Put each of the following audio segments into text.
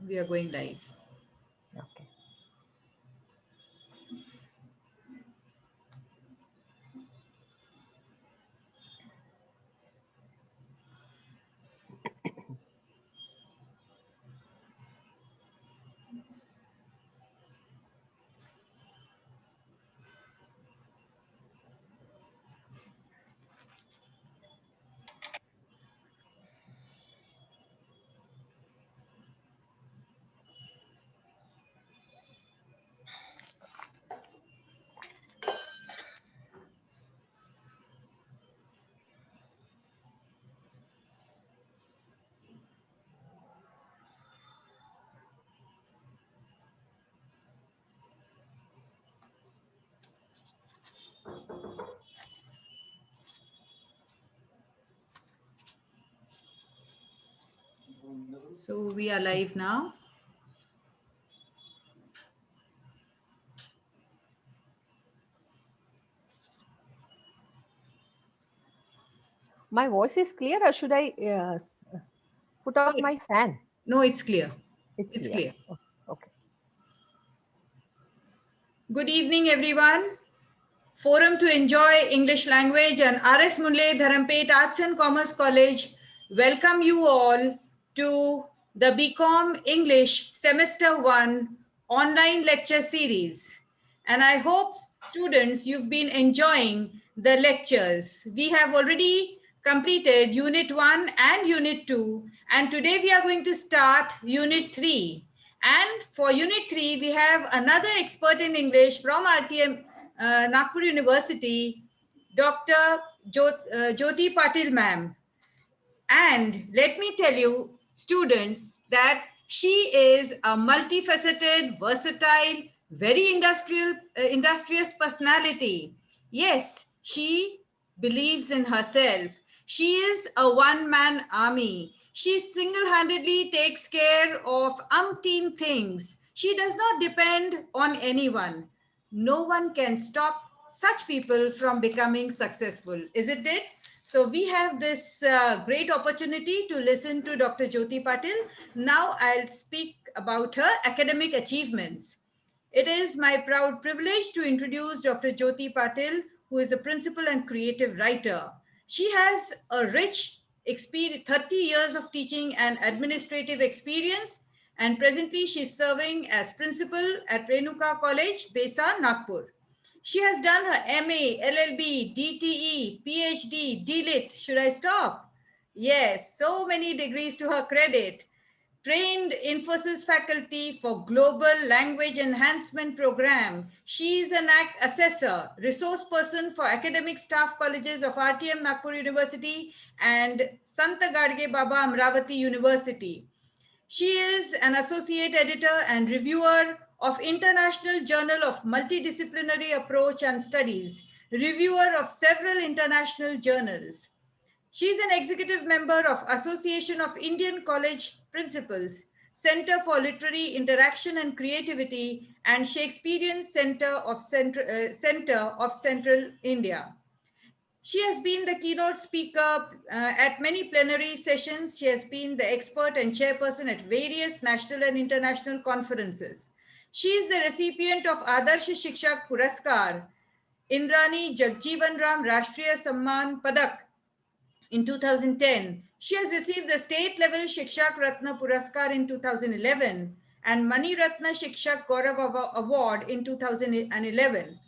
we are going live. Okay. So we are live now. My voice is clear, or should I put off my fan? No, it's clear. It's It's clear. clear. Okay. Good evening, everyone. Forum to Enjoy English Language and R.S. Munle Dharampet Arts and Commerce College welcome you all to the BCom English Semester 1 online lecture series. And I hope, students, you've been enjoying the lectures. We have already completed Unit 1 and Unit 2, and today we are going to start Unit 3. And for Unit 3, we have another expert in English from RTM Nagpur University, Dr. Jyoti Patil ma'am. And let me tell you, students, that she is a multifaceted, versatile, very industrious personality. Yes, she believes in herself. She is a one-man army. She single-handedly takes care of umpteen things. She does not depend on anyone. No one can stop such people from becoming successful, isn't it? So we have this great opportunity to listen to Dr. Jyoti Patil. Now I'll speak about her academic achievements. It is my proud privilege to introduce Dr. Jyoti Patil, who is a principal and creative writer. She has a rich experience, 30 years of teaching and administrative experience, and presently she's serving as principal at Renuka College, Besa, Nagpur. She has done her MA, LLB, DTE, PhD, DLit. Should I stop? Yes, so many degrees to her credit. Trained Infosys faculty for Global Language Enhancement Program. She is an assessor, resource person for academic staff colleges of RTM Nagpur University and Santa Gadge Baba Amravati University. She is an associate editor and reviewer of International Journal of Multidisciplinary Approach and Studies, reviewer of several international journals. She is an executive member of Association of Indian College Principals, Center for Literary Interaction and Creativity, and Shakespearean Center of Central India. She has been the keynote speaker at many plenary sessions. She has been the expert and chairperson at various national and international conferences. She is the recipient of Adarsh Shikshak Puraskar, Indrani Jagjeevan Ram Rashtriya Samman Padak in 2010. She has received the state level Shikshak Ratna Puraskar in 2011 and Mani Ratna Shikshak Gaurav Award in 2011.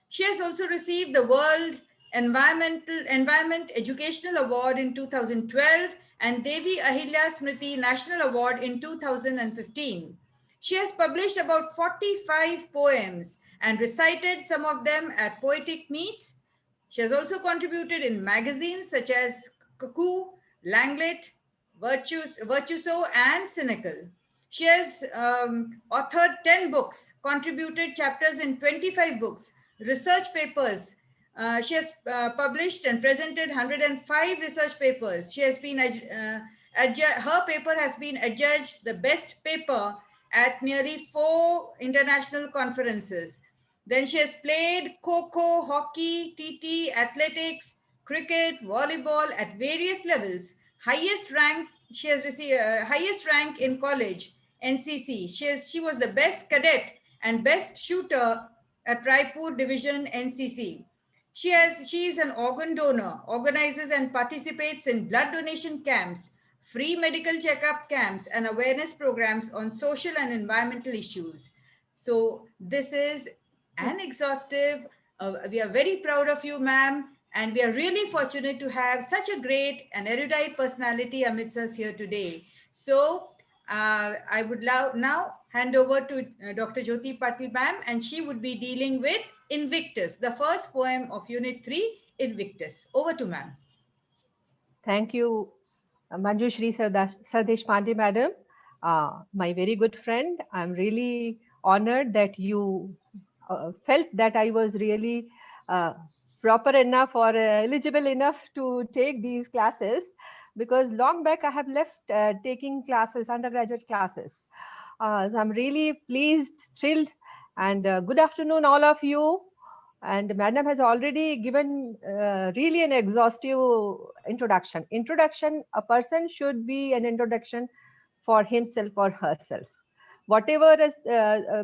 She has also received the World Environment Educational Award in 2012 and Devi Ahilya Smriti National Award in 2015. She has published about 45 poems and recited some of them at poetic meets. She has also contributed in magazines such as Cuckoo, Langlet, Virtuoso, and Cynical. She has authored 10 books, contributed chapters in 25 books, research papers. She has published and presented 105 research papers. She has been her paper has been adjudged the best paper at nearly 4 international conferences. Then she has played Kho-Kho, hockey, TT, athletics, cricket, volleyball at various levels. Highest rank she has received highest rank in college NCC. She was the best cadet and best shooter at Raipur Division NCC. She is an organ donor, organizes and participates in blood donation camps, free medical checkup camps, and awareness programs on social and environmental issues. So this is an exhaustive. We are very proud of you, ma'am, and we are really fortunate to have such a great and erudite personality amidst us here today. So I would now hand over to Dr. Jyoti Patil ma'am, and she would be dealing with Invictus, the first poem of Unit 3, Invictus. Over to ma'am. Thank you, Manjushri Sardeshpande madam, my very good friend. I'm really honored that you felt that I was really uh, proper enough or eligible enough to take these classes, because long back I have left taking classes, undergraduate classes. So I'm really pleased, thrilled, and good afternoon, all of you. And madam has already given really an exhaustive introduction. A person should be an introduction for himself or herself. Whatever has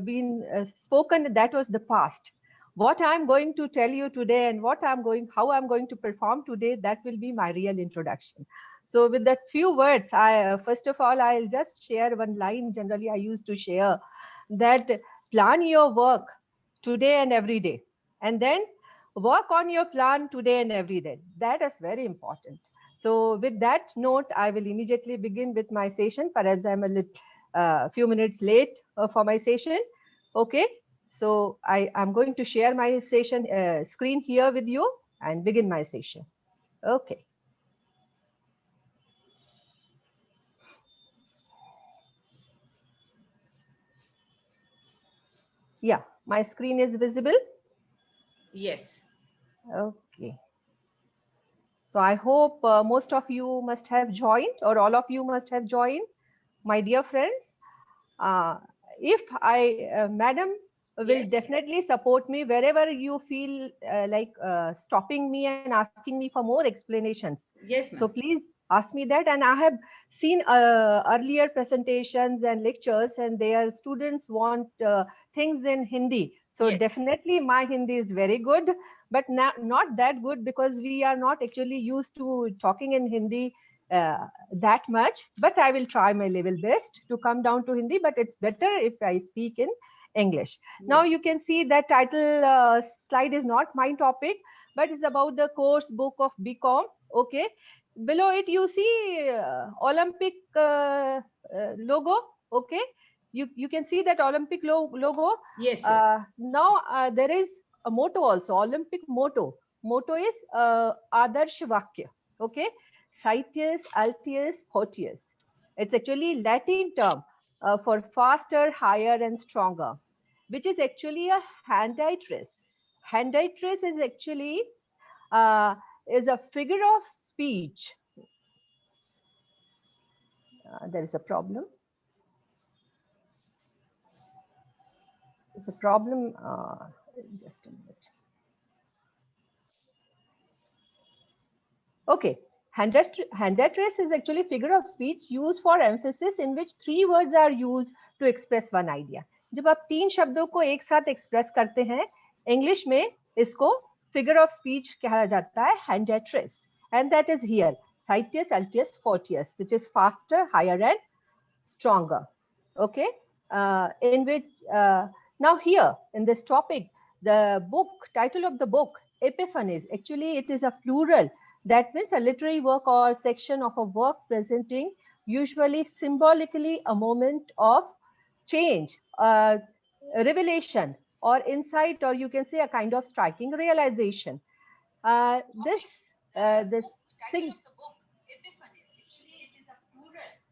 been spoken, that was the past. What I'm going to tell you today and how I'm going to perform today, that will be my real introduction. So with that few words, first of all, I'll just share one line. Generally, I used to share that plan your work today and every day, and then work on your plan today and every day. That is very important. So with that note, I will immediately begin with my session. Perhaps I'm a little few minutes late for my session. Okay, so I'm going to share my session screen here with you and begin my session. Okay. Yeah, my screen is visible. Yes. Okay. So I hope most of you must have joined, or all of you must have joined, my dear friends. Uh, if Madam will Yes. definitely support me wherever you feel like stopping me and asking me for more explanations. Yes, So ma'am. please ask me that. And I have seen earlier presentations and lectures, and their students want things in Hindi. So Yes. definitely my Hindi is very good, but not that good, because we are not actually used to talking in Hindi that much. But I will try my level best to come down to Hindi, but it's better if I speak in English. Now Yes. you can see that title slide is not my topic, but it's about the course book of BCom. Okay, below it you see Olympic logo. Okay, you can see that Olympic logo. Yes, yes. Now there is a motto also, Olympic motto. Motto is Adarsh Vakya. Okay, Citius, Altius, Fortius. It's actually Latin term for faster, higher, and stronger, which is actually a handitrace. Handitrace is actually uh, is a figure of speech. There is a problem. There's a problem. Just a minute. Okay. Handitrace is actually figure of speech used for emphasis in which three words are used to express one idea. जब आप तीन शब्दों को एक साथ express करते हैं English में, इसको फिगर ऑफ स्पीच कहा जाता है handitrace, and that is here Citius, Altius, Fortius, which is faster, higher, and stronger. Okay, in which now here in this topic, the book title of the book, Epiphanies, actually it is a plural. That means a literary work or section of a work presenting usually symbolically a moment of change, revelation, or insight, or you can say a kind of striking realization. This this thing,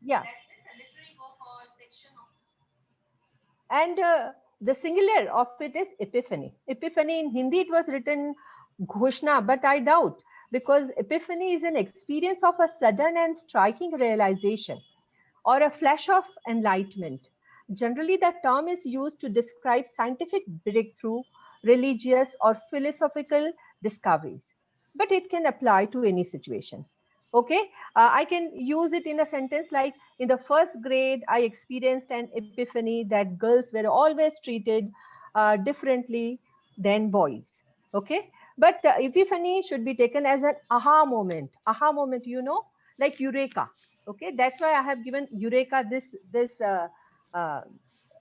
yeah. And the singular of it is epiphany. Epiphany in Hindi it was written Ghoshna, but I doubt, because epiphany is an experience of a sudden and striking realization or a flash of enlightenment. Generally, that term is used to describe scientific breakthrough, religious or philosophical discoveries, but it can apply to any situation. Okay, I can use it in a sentence like, in the first grade, I experienced an epiphany that girls were always treated differently than boys. Okay, but epiphany should be taken as an aha moment. Aha moment, like eureka. Okay, that's why I have given eureka. This uh,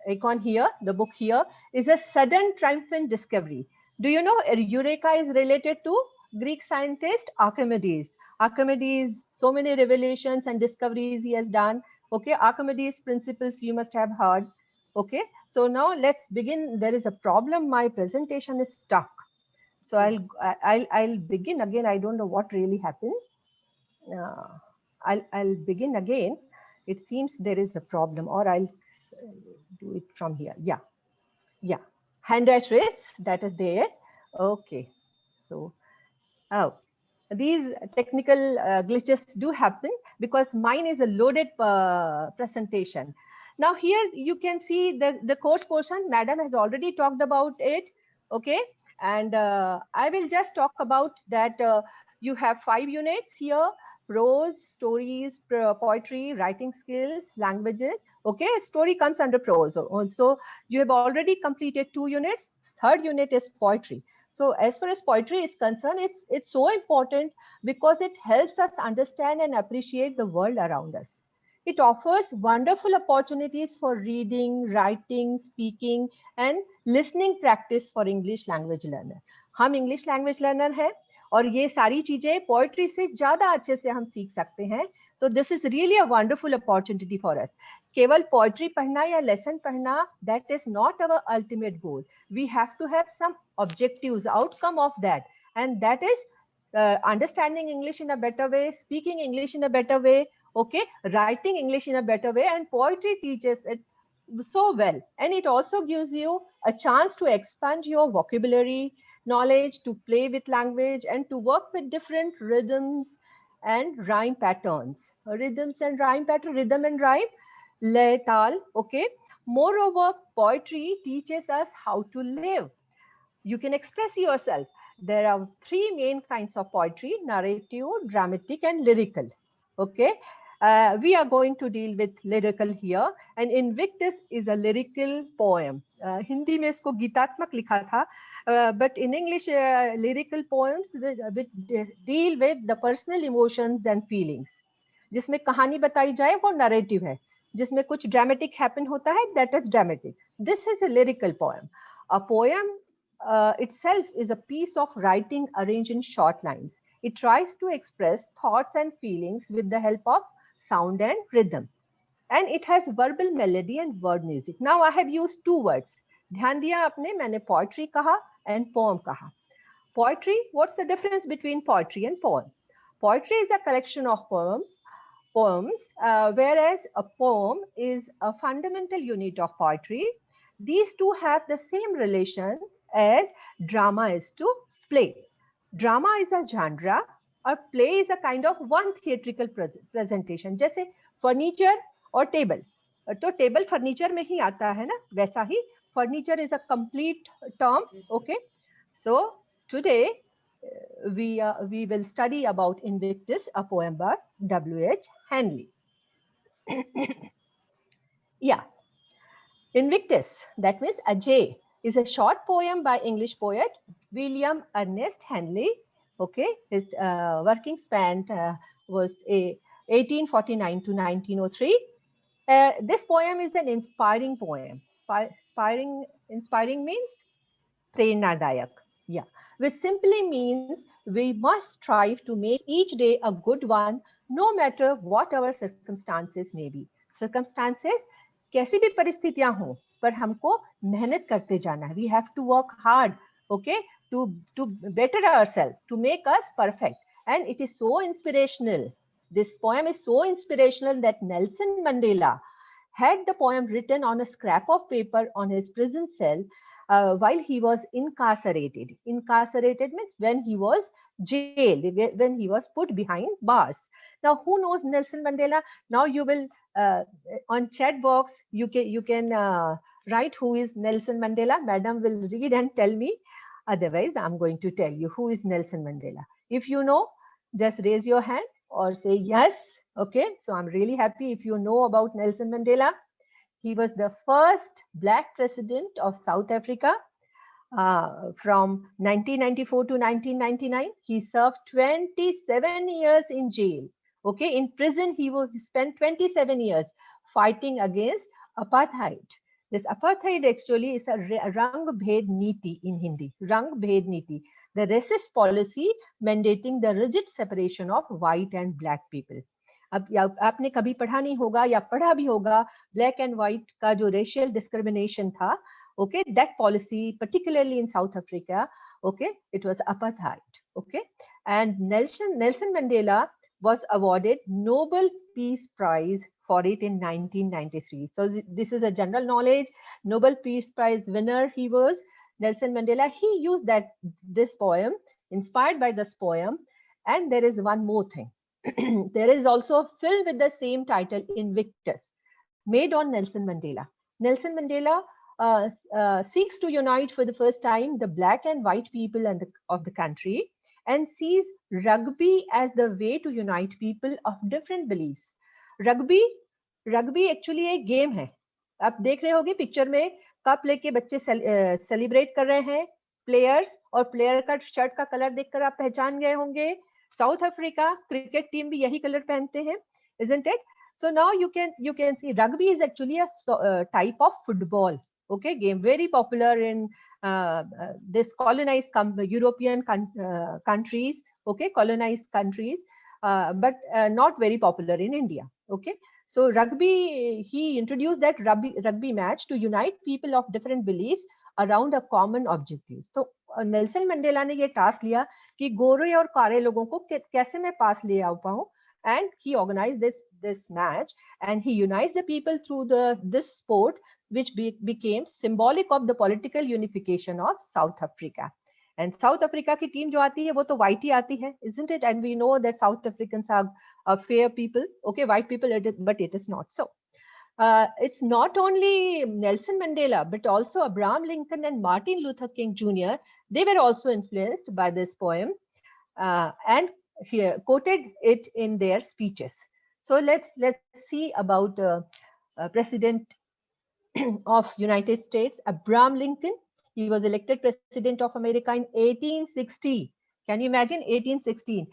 icon here, the book here, is a sudden triumphant discovery. Do you know eureka is related to Greek scientist Archimedes? Archimedes, so many revelations and discoveries he has done. Okay, Archimedes principles you must have heard. Okay, so now let's begin. There is a problem. My presentation is stuck. So I'll begin again. I don't know what really happened. Uh, I'll begin again. It seems there is a problem, or I'll do it from here. Yeah, yeah. Hand race, that is there. Okay, so oh, these technical glitches do happen because mine is a loaded presentation. Now here you can see the course portion. Madam has already talked about it. Okay, and I will just talk about that. You have 5 units here: prose, stories, poetry, writing skills, languages. Okay, story comes under prose. Also, you have already completed 2 units. Third unit is poetry. So as far as poetry is concerned, it's so important because it helps us understand and appreciate the world around us. It offers wonderful opportunities for reading, writing, speaking, and listening practice for English language learner. हम English language learner हैं और ये सारी चीजें poetry से ज्यादा अच्छे से हम सीख सकते हैं. तो this is really a wonderful opportunity for us. केवल poetry पढ़ना या lesson पढ़ना, that is not our ultimate goal. We have to have some objectives, outcome of that, and that is understanding English in a better way, speaking English in a better way, okay, writing English in a better way, and poetry teaches it so well. And it also gives you a chance to expand your vocabulary, knowledge, to play with language, and to work with different rhythms and rhyme patterns. Rhythms and rhyme pattern, rhythm and rhyme, le, tal, okay. Moreover, poetry teaches us how to live. You can express yourself. There are 3 main kinds of poetry: narrative, dramatic, and lyrical. Okay. We are going to deal with lyrical here, and Invictus is a lyrical poem. Hindi में इसको गीतात्मक लिखा था, but in English, lyrical poems which deal with the personal emotions and feelings. जिसमें कहानी बताई जाए वो narrative है, जिसमें कुछ dramatic happen होता है, that is dramatic. This is a lyrical poem. A poem itself is a piece of writing arranged in short lines. It tries to express thoughts and feelings with the help of sound and rhythm. And it has verbal melody and word music. Now I have used 2 words. ध्यान दिया आपने, मैंने poetry कहा and poem kaha. Poetry, what's the difference between poetry and poem? Poetry is a collection of poems, whereas a poem is a fundamental unit of poetry. These two have the same relation as drama is to play. Drama is a genre or play is a kind of one theatrical presentation. जैसे furniture और table. तो table furniture में ही आता है ना, वैसा ही furniture is a complete term. Okay, so today we will study about Invictus, a poem by W.H. Henley. Yeah, Invictus, that means Ajay, is a short poem by English poet William Ernest Henley. Okay, his working span was 1849 to 1903. This poem is an inspiring poem. Inspiring means Prerna-dayak. Yeah, which simply means we must strive to make each day a good one, no matter what our circumstances may be. Circumstances, कैसी भी परिस्थितियां हों, पर हमको मेहनत करते जाना है. We have to work hard, okay, to better ourselves, to make us perfect. And it is so inspirational. This poem is so inspirational that Nelson Mandela had the poem written on a scrap of paper on his prison cell while he was incarcerated. Incarcerated means when he was jailed, when he was put behind bars. Now, who knows Nelson Mandela? Now you will on chat box you can write who is Nelson Mandela. Madam will read and tell me. Otherwise, I'm going to tell you who is Nelson Mandela. If you know, just raise your hand or say yes. Okay, so I'm really happy if you know about Nelson Mandela. He was the first Black president of South Africa from 1994 to 1999. He served 27 years in jail. Okay, in prison he spent 27 years fighting against apartheid. This apartheid actually is a rang bhed niti in Hindi. Rang bhed niti, the racist policy mandating the rigid separation of white and black people. अब आपने कभी पढ़ा नहीं होगा या पढ़ा भी होगा, ब्लैक एंड व्हाइट का जो रेशियल डिस्क्रिमिनेशन था, okay, that policy particularly in South Africa, okay, it was apartheid. Okay, and Nelson Mandela was awarded Nobel Peace Prize for it in 1993. So this is a general knowledge. Nobel Peace Prize winner he was, Nelson Mandela. He used this poem, inspired by this poem. And there is one more thing. There is also a film with the same title, Invictus, made on Nelson Mandela. Nelson Mandela seeks to unite for the first time the black and white people of the country, and sees rugby as the way to unite people of different beliefs. Rugby actually एक game है. आप देख रहे होंगे picture में, cup लेके बच्चे celebrate कर रहे हैं, प्लेयर्स, और प्लेयर का शर्ट का कलर देखकर आप पहचान गए होंगे. साउथ अफ्रीका क्रिकेट टीम भी यही कलर पहनते हैं, isn't it? So now you can see rugby is actually a type of football, okay, game, very popular in this colonized European countries, okay, colonized countries, but not very popular in India. Okay, so rugby, he introduced that rugby match to unite people of different beliefs around a common objective. So Nelson Mandela ने ये task लिया कि गोरे और काले लोगों को कैसे मैं पास ले आ पाऊं, and he organized this match, and he unites the people through this sport, which became symbolic of the political unification of South Africa. And South Africa की टीम जो आती है वो तो white ही आती है, isn't it? And we know that South Africans are fair people, okay, white people, but it is not so. It's not only Nelson Mandela, but also Abraham Lincoln and Martin Luther King Jr. They were also influenced by this poem, and here quoted it in their speeches. So let's see about President of United States, Abraham Lincoln. He was elected President of America in 1860. Can you imagine? 1816.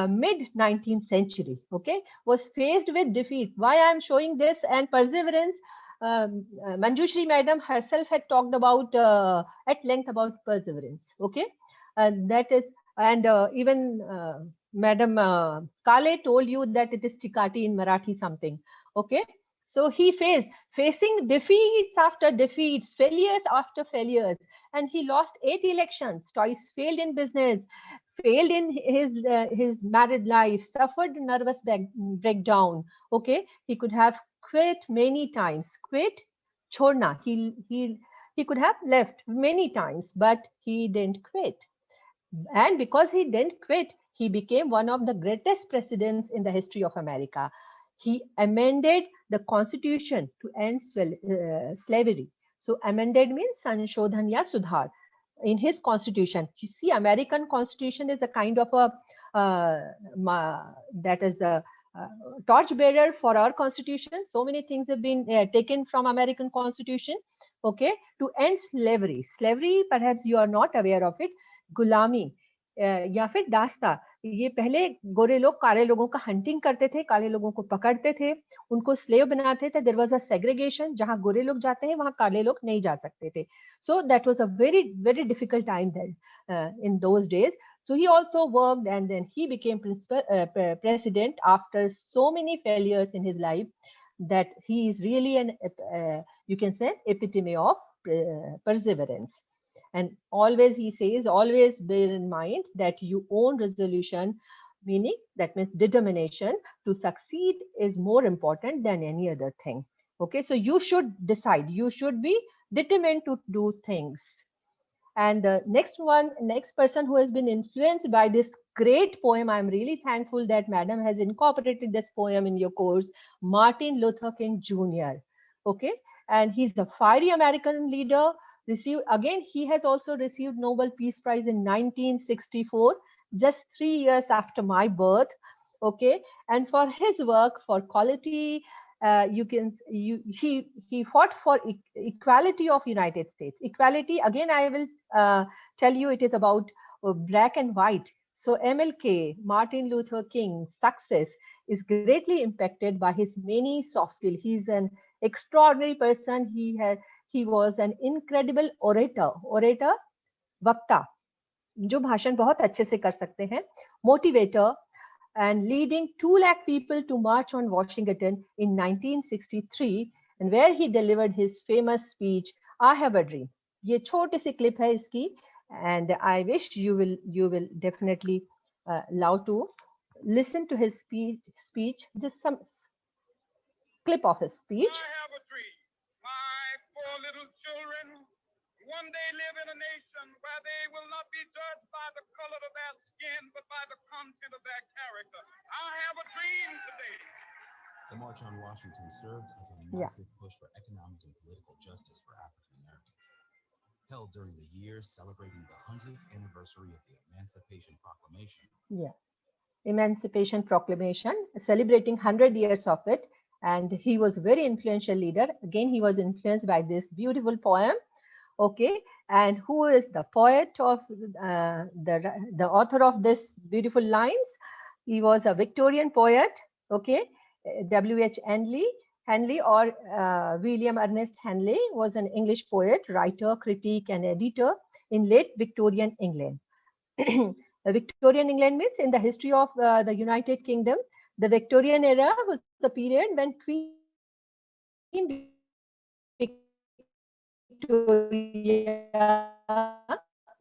Mid 19th century, okay, was faced with defeat. Why I'm showing this and perseverance? Manjushri madam herself had talked about at length about perseverance, okay, that is, and even Madam Kale told you that it is Tikati in Marathi something, okay. So he facing defeats after defeats, failures after failures, and he lost 8 elections, twice failed in business, failed in his married life, suffered nervous breakdown. Okay, he could have quit many times. Quit, chorna. He could have left many times, but he didn't quit. And because he didn't quit, he became one of the greatest presidents in the history of America. He amended the constitution to end slavery. So amended means sanshodhan ya sudhar in his constitution. You see, American constitution is a kind of a that is a torchbearer for our constitution. So many things have been taken from American constitution, okay, to end slavery. Slavery, perhaps you are not aware of it. गुलामी या फिर दास्ता, ये पहले गोरे लोग काले लोगों का hunting करते थे, काले लोगों को पकड़ते थे, उनको स्लेव बनाते थे. देयर वाज अ सेग्रीगेशन, जहां गोरे लोग जाते हैं वहां काले लोग नहीं जा सकते थे. So that was a very difficult time in those days. So he also worked, and then he became president after so many failures in his life, that he is really an you can say epitome of perseverance. And always he says, always bear in mind that your own resolution, meaning that means determination to succeed, is more important than any other thing. Okay, so you should decide, you should be determined to do things. And the next person who has been influenced by this great poem, I'm really thankful that madam has incorporated this poem in your course, Martin Luther King Jr. Okay, and he's a fiery American leader. He has also received Nobel Peace Prize in 1964, just 3 years after my birth. Okay, and for his work for quality, he fought for equality of United States. Equality, again I will tell you, it is about black and white. So MLK, Martin Luther King's success is greatly impacted by his many soft skills. He's an extraordinary person. He was an incredible orator, वक्ता, जो भाषण बहुत अच्छे से कर सकते हैं, motivator, and leading 2 lakh people to march on Washington in 1963, and where he delivered his famous speech, I have a dream. ये छोटी सी clip है इसकी, and I wish you will definitely love to listen to his speech, just some clip of his speech. I have a dream. My 4 little children one day live in a nation where they will not be judged by the color of their skin, but by the content of their character. I have a dream today. The March on Washington served as a massive push for economic and political justice for African Americans. Held during the year celebrating the 100th anniversary of the Emancipation Proclamation. Yeah. Emancipation Proclamation, celebrating 100 years of it. And he was a very influential leader. Again, he was influenced by this beautiful poem. Okay, and who is the poet of the author of this beautiful lines? He was a Victorian poet. Okay, W.H. Henley, or William Ernest Henley, was an English poet, writer, critic, and editor in late Victorian England. Victorian England means in the history of the United Kingdom, the Victorian era was the period when Queen Victoria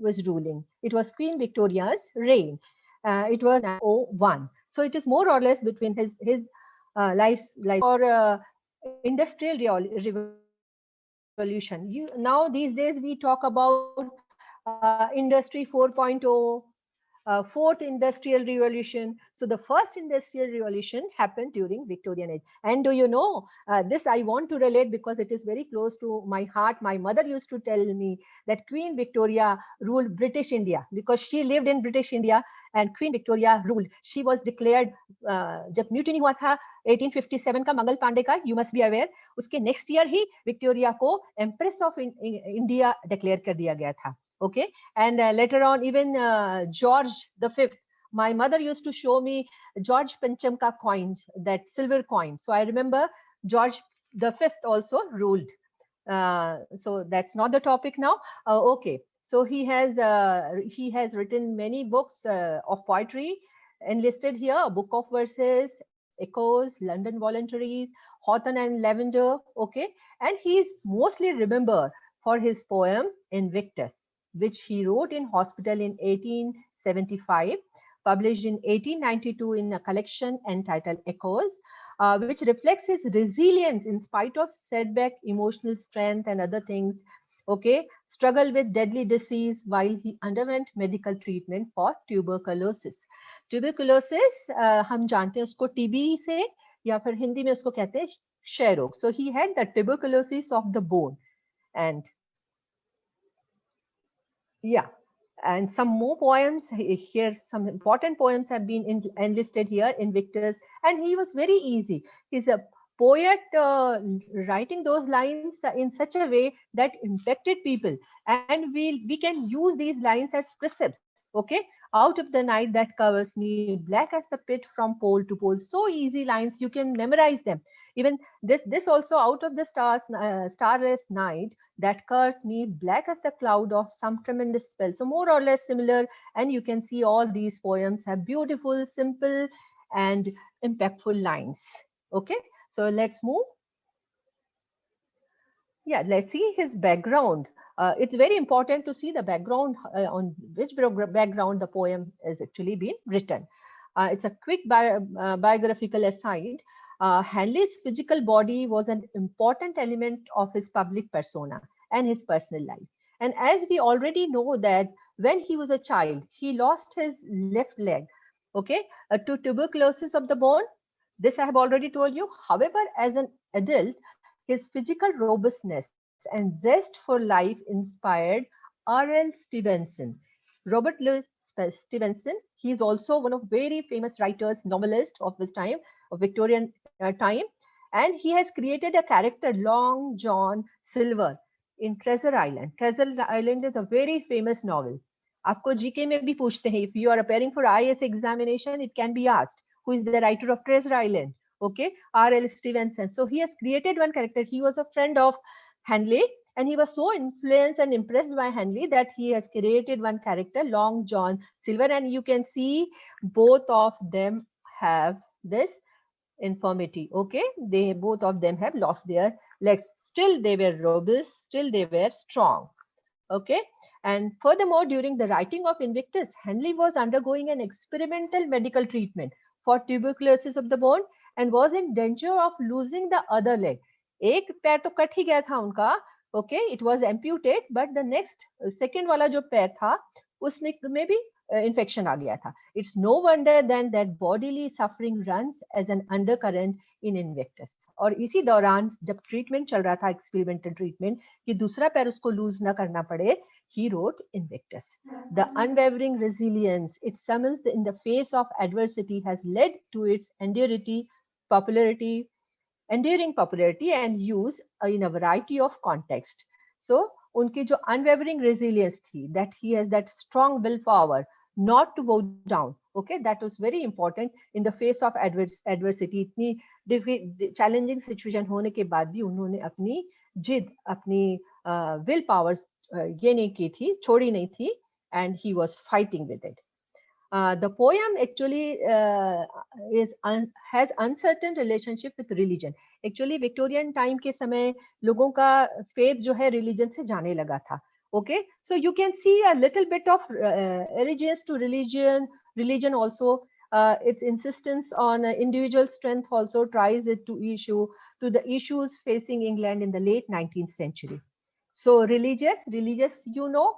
was ruling. It was Queen Victoria's reign. It was 1901. So it is more or less between his life or industrial revolution. Now these days we talk about industry 4.0, fourth industrial revolution. So the first industrial revolution happened during Victorian age. And do you know, this I want to relate because it is very close to my heart. My mother used to tell me that Queen Victoria ruled British India because she lived in British India, and Queen Victoria ruled. She was declared, जब mutiny हुआ था 1857 का मंगल पांडे का, you must be aware, उसके next year ही Victoria को Empress of India declare कर दिया गया था. Okay, and later on even George V, my mother used to show me George Pancham ka coins, that silver coin. So I remember George V also ruled. So that's not the topic now. Okay, so he has written many books of poetry enlisted here: a book of verses, Echoes, London Voluntaries, Hawthorne and Lavender. Okay, and he's mostly remembered for his poem Invictus, which he wrote in hospital in 1875, published in 1892 in a collection entitled Echoes, which reflects his resilience in spite of setback, emotional strength, and other things. Okay, struggle with deadly disease while he underwent medical treatment for tuberculosis. Tuberculosis, हम जानते हैं उसको TB से, या फिर हिंदी में उसको कहते हैं क्षय रोग. So he had the tuberculosis of the bone, and yeah, and some more poems here. Some important poems have been enlisted here, Invictus, and he was very easy. He's a poet writing those lines in such a way that impacted people, and we can use these lines as precepts. Okay, out of the night that covers me, black as the pit from pole to pole. So easy lines, you can memorize them. Even this also, out of the starless night that covers me, black as the cloud of some tremendous spell. So more or less similar, and you can see all these poems have beautiful, simple, and impactful lines. Okay, so let's move. Yeah, let's see his background. It's very important to see the background, on which background the poem is actually being written. It's a quick biographical aside. Henley's physical body was an important element of his public persona and his personal life. And as we already know that when he was a child, he lost his left leg, okay, to tuberculosis of the bone. This I have already told you. However, as an adult, his physical robustness and zest for life inspired R.L. Stevenson. Robert Louis Stevenson, He is also one of very famous writers, novelist of his time, of Victorian time. And he has created a character, Long John Silver, in Treasure Island. Treasure Island is a very famous novel. आपको GK में भी पूछते हैं, if you are appearing for IAS examination, it can be asked, who is the writer of Treasure Island? Okay, R.L. Stevenson. So he has created one character. He was a friend of Henley, and he was so influenced and impressed by Henley that he has created one character, Long John Silver, and you can see both of them have this infirmity. Okay, they both of them have lost their legs. Still they were robust, still they were strong. Okay, and furthermore, during the writing of Invictus, Henley was undergoing an experimental medical treatment for tuberculosis of the bone and was in danger of losing the other leg. एक पैर तो cut ही गया था उनका. Okay, it was amputated, but the next second वाला जो पैर था उसमें में भी infection आ गया था. It's no wonder then that bodily suffering runs as an undercurrent in Invictus. और इसी दौरान जब ट्रीटमेंट चल रहा था, एक्सपेरिमेंटल ट्रीटमेंट, कि दूसरा पैर उसको लूज ना करना पड़े, he wrote Invictus. The unwavering resilience it summons in the face of adversity has led to its enduring popularity and use in a variety of contexts. So उनकी जो unwavering resilience थी, that he has that strong willpower not to bow down. Okay, that was very important in the face of adversity. इतनी challenging situation होने के बाद भी उन्होंने अपनी जिद, अपनी will power ये नहीं की थी, छोड़ी नहीं थी, and he was fighting with it. The poem actually has uncertain relationship with religion. Actually, Victorian time के समय लोगों का faith जो है religion से जाने लगा था. Okay, so you can see a little bit of allegiance to religion also. Its insistence on individual strength also tries it to the issues facing England in the late 19th century. So religious, you know,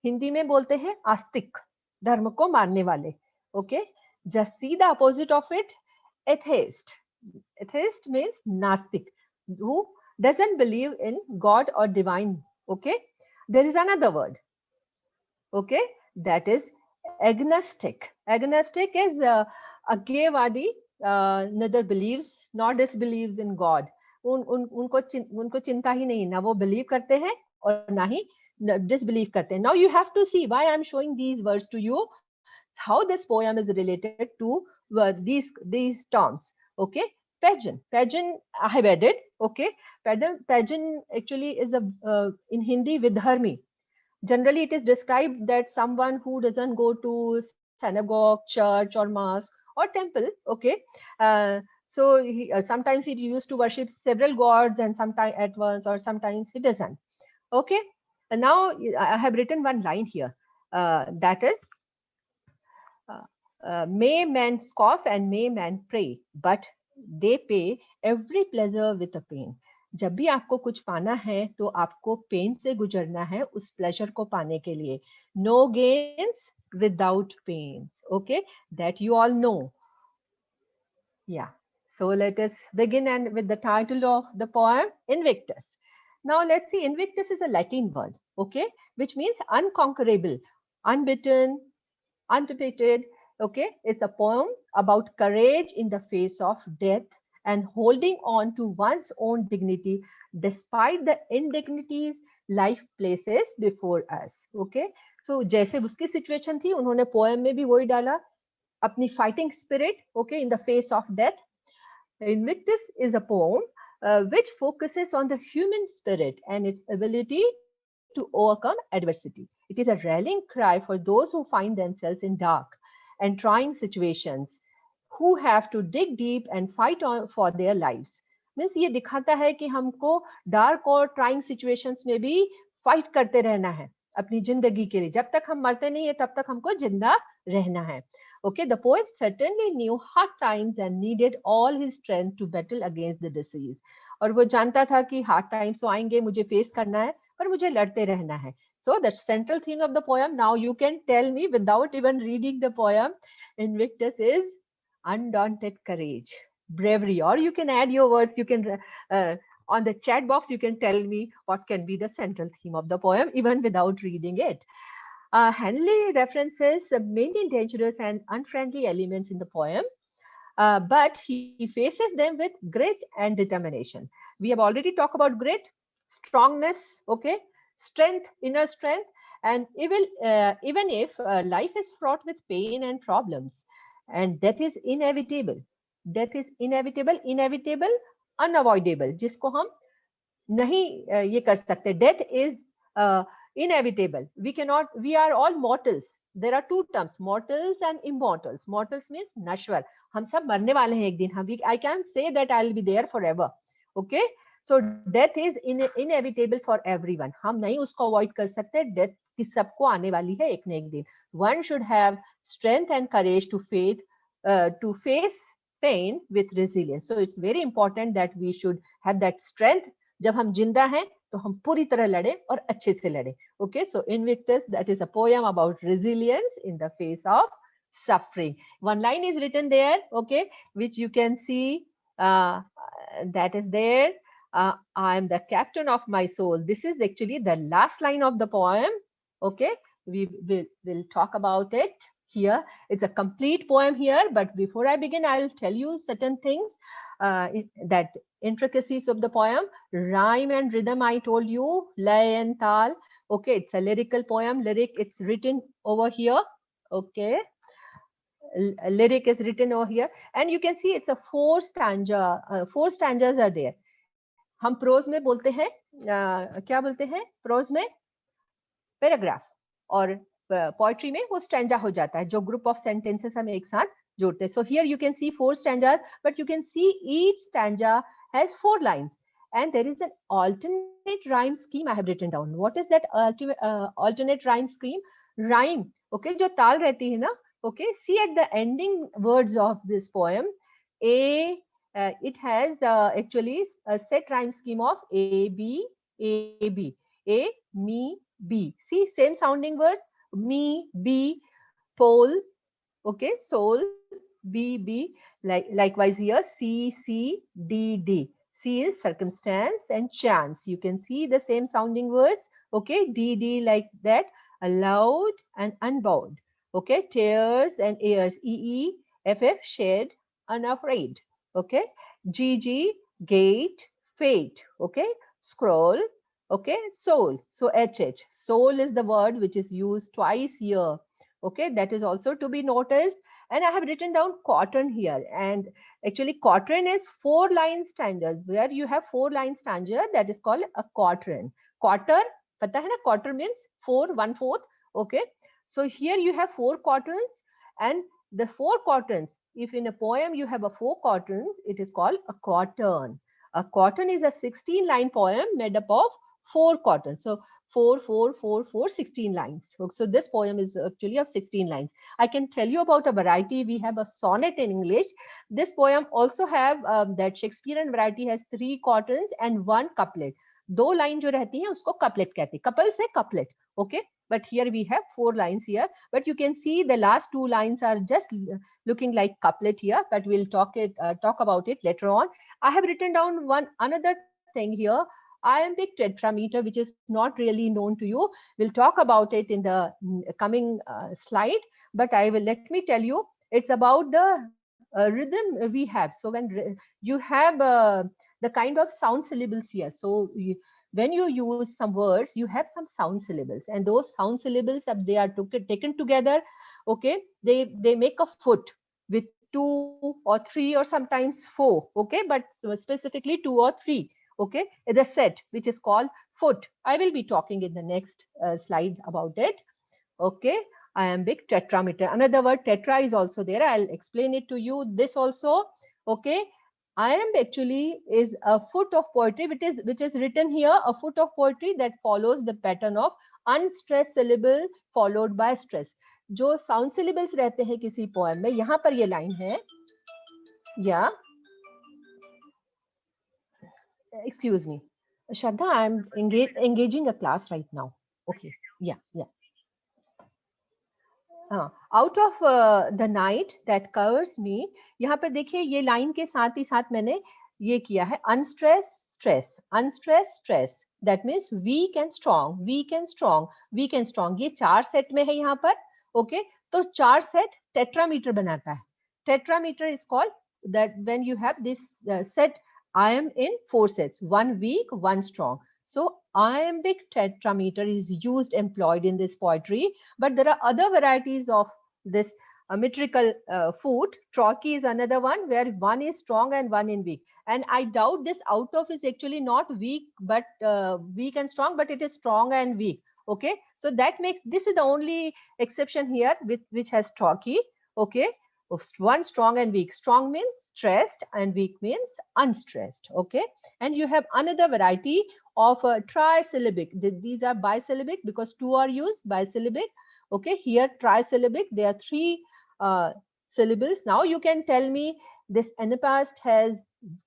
Hindi में बोलते हैं आस्तिक, धर्म को मानने वाले. Okay, just see the opposite of it, atheist. Atheist means nastic, who doesn't believe in God or divine. Okay, there is another word. Okay, that is agnostic. Agnostic is अज्ञेयवादी, neither believes nor disbelieves in God. उनको चिंता ही नहीं, ना वो believe करते हैं और ना ही disbelieve करते हैं. Now you have to see why I'm showing these words to you, how this poem is related to these terms. Okay, pageant I have added. Okay, pageant actually is in Hindi vidharmi. Generally it is described that someone who doesn't go to synagogue, church or mosque or temple. Okay, so sometimes he used to worship several gods and sometimes at once, or sometimes he doesn't. Okay, and now I have written one line here, that is may man scoff and may man pray, but they pay every pleasure with a pain. जब भी आपको कुछ पाना है तो आपको pen से गुजरना है उस प्लेजर को पाने के लिए. No gains without pains. Okay, that you all know. Yeah, so let us begin and with the title of the poem, Invictus. Now let's see, Invictus is a Latin word, okay, which means unconquerable, unbeaten, undefeated. Okay, it's a poem about courage in the face of death and holding on to one's own dignity despite the indignities life places before us. Okay, so जैसे उसकी situation थी, उन्होंने poem में भी वही डाला, अपनी fighting spirit. Okay, in the face of death. Invictus is a poem which focuses on the human spirit and its ability to overcome adversity. It is a rallying cry for those who find themselves in dark and trying situations, who have to dig deep and fight on for their lives. Means ये दिखाता है कि हमको dark और trying situations में भी fight करते रहना है अपनी जिंदगी के लिए. जब तक हम मरते नहीं है तब तक हमको जिंदा रहना है. Okay, the poet certainly knew hard times and needed all his strength to battle against the disease. और वो जानता था कि hard times तो आएंगे, मुझे face करना है, पर मुझे लड़ते रहना है. So the central theme of the poem, now you can tell me without even reading the poem, Invictus is undaunted courage, bravery, or you can add your words. You can on the chat box you can tell me what can be the central theme of the poem even without reading it. Henley references many dangerous and unfriendly elements in the poem, but he faces them with grit and determination. We have already talked about grit, strongness, okay, strength, inner strength, and even if life is fraught with pain and problems, and death is inevitable, death is inevitable, unavoidable, जिसको हम नहीं ये कर सकते. Death is inevitable. We cannot, we are all mortals. There are two terms, mortals and immortals. Mortals means nashwar. हम सब मरने वाले हैं एक दिन. हम, I can't say that I'll be there forever. Okay, so death is inevitable for everyone. हम नहीं उसको avoid कर सकते. Death की सबको आने वाली है एक न एक दिन. One should have strength and courage to face pain with resilience. So it's very important that we should have that strength. जब हम जिंदा हैं तो हम पूरी तरह लड़े और अच्छे से लड़े. Okay, so Invictus, that is a poem about resilience in the face of suffering. One line is written there, okay, which you can see, that is there. I am the captain of my soul. This is actually the last line of the poem. Okay, we will talk about it here. It's a complete poem here, but before I begin, I'll tell you certain things, that intricacies of the poem. Rhyme and rhythm, I told you, lay and tal. Okay, it's a lyrical poem. Lyric, it's written over here. Okay, lyric is written over here, and you can see it's a four stanzas are there. हम pros में बोलते हैं, क्या बोलते हैं pros में? Paragraph. और poetry में वो स्टैंजा हो जाता है, जो ग्रुप ऑफ सेंटेंसेस हम एक साथ जोड़ते हैं. So here you can see 4 stanzas, but you can see each stanza has 4 lines, and there is an alternate rhyme scheme I have written down. What is that alternate rhyme scheme? Rhyme, okay, जो ताल रहती है ना, okay, see at the ending words of this poem, it has actually a set rhyme scheme of A, B, A, B, A, me, B. See, same sounding words, me, B, pole, okay, soul, B, B, likewise here, C, C, D, D. C is circumstance and chance. You can see the same sounding words, okay, D, D like that, allowed and unbound, okay, tears and ears, E, E, F, F, shed, unafraid, okay, G, G, gate, fate, okay, scroll, okay, soul. So H, H, soul is the word which is used twice here. Okay, that is also to be noticed. And I have written down quatrain here, and actually quatrain is 4 line stanzas. Where you have 4 line stanza, that is called a quatrain. Quarter, pata hai na, quarter means 4, 1/4. Okay, so here you have 4 quatrains, and the 4 quatrains, if in a poem you have a 4 quatrains, it is called a quatrain. A quatrain is a 16 line poem made up of 4 quatrains. So 4, 4, 4, 4, 16 lines. So this poem is actually of 16 lines. I can tell you about a variety. We have a sonnet in English. This poem also have that Shakespearean variety has 3 quatrains and 1 couplet. 2 line जो रहती हैं उसको couplet कहते हैं. Couple से couplet. Okay. But here we have 4 lines here. But you can see the last 2 lines are just looking like couplet here. But we'll talk about it later on. I have written down another thing here. Iambic tetrameter, which is not really known to you. We'll talk about it in the coming slide, but let me tell you, it's about the rhythm we have. So when you have the kind of sound syllables here, so when you use some words, you have some sound syllables, and those sound syllables, if they are taken together, okay, they make a foot with 2 or 3 or sometimes 4, okay, but specifically 2 or 3. Okay, the set which is called foot. I will be talking in the next slide about it. Okay, iambic tetrameter. Another word tetra is also there. I'll explain it to you. This also. Okay, iambic actually is a foot of poetry, which is written here. A foot of poetry that follows the pattern of unstressed syllable followed by stress. जो sound syllables रहते हैं किसी poem में, यहाँ पर ये line है. Yeah. Excuse me, Shraddha, I'm engaging a class right now. Okay, yeah. Out of the night that covers me, यहाँ पर देखिए ये लाइन के साथ ही साथ मैंने ये किया है unstress stress, unstress stress. That means weak and strong, weak and strong, weak and strong, ये 4 सेट में है यहाँ पर. ओके, तो 4 सेट टेट्रामीटर बनाता है. Tetrameter is called that when you have this set iamb in 4 sets, 1 weak, 1 strong. So iambic tetrameter is used, employed in this poetry, but there are other varieties of this metrical foot. Trochee is another one where 1 is strong and 1 in weak. And I doubt this out of is actually not weak, but weak and strong, but it is strong and weak. Okay, so that makes, this is the only exception here with which has trochee. Okay, one strong and weak. Strong means stressed and weak means unstressed. Okay, and you have another variety of trisyllabic. These are bisyllabic because 2 are used, bisyllabic. Okay, here trisyllabic, there are 3 syllables. Now you can tell me this anapast has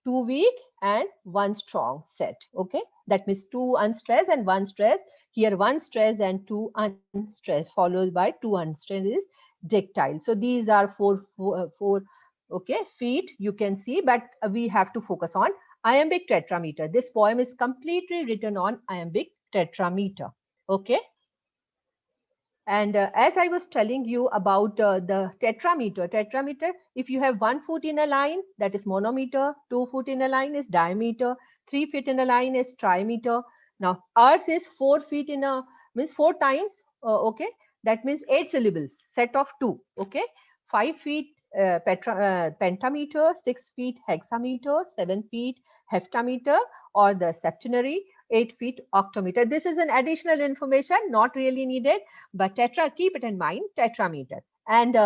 2 weak and 1 strong set. Okay, that means 2 unstressed and 1 stressed. Here 1 stressed and 2 unstressed, followed by 2 unstressed is dictile. So these are four okay feet you can see, but we have to focus on iambic tetrameter. This poem is completely written on iambic tetrameter. Okay, and as I was telling you about the tetrameter, if you have 1 foot in a line, that is monometer, 2 foot in a line is diameter, 3 feet in a line is trimeter. Now ours is 4 feet in a, means 4 times, okay, that means 8 syllables, set of 2, okay, 5 feet pentameter, 6 feet hexameter, 7 feet heptameter, or the septenary, 8 feet octometer. This is an additional information, not really needed, but keep it in mind, tetrameter. And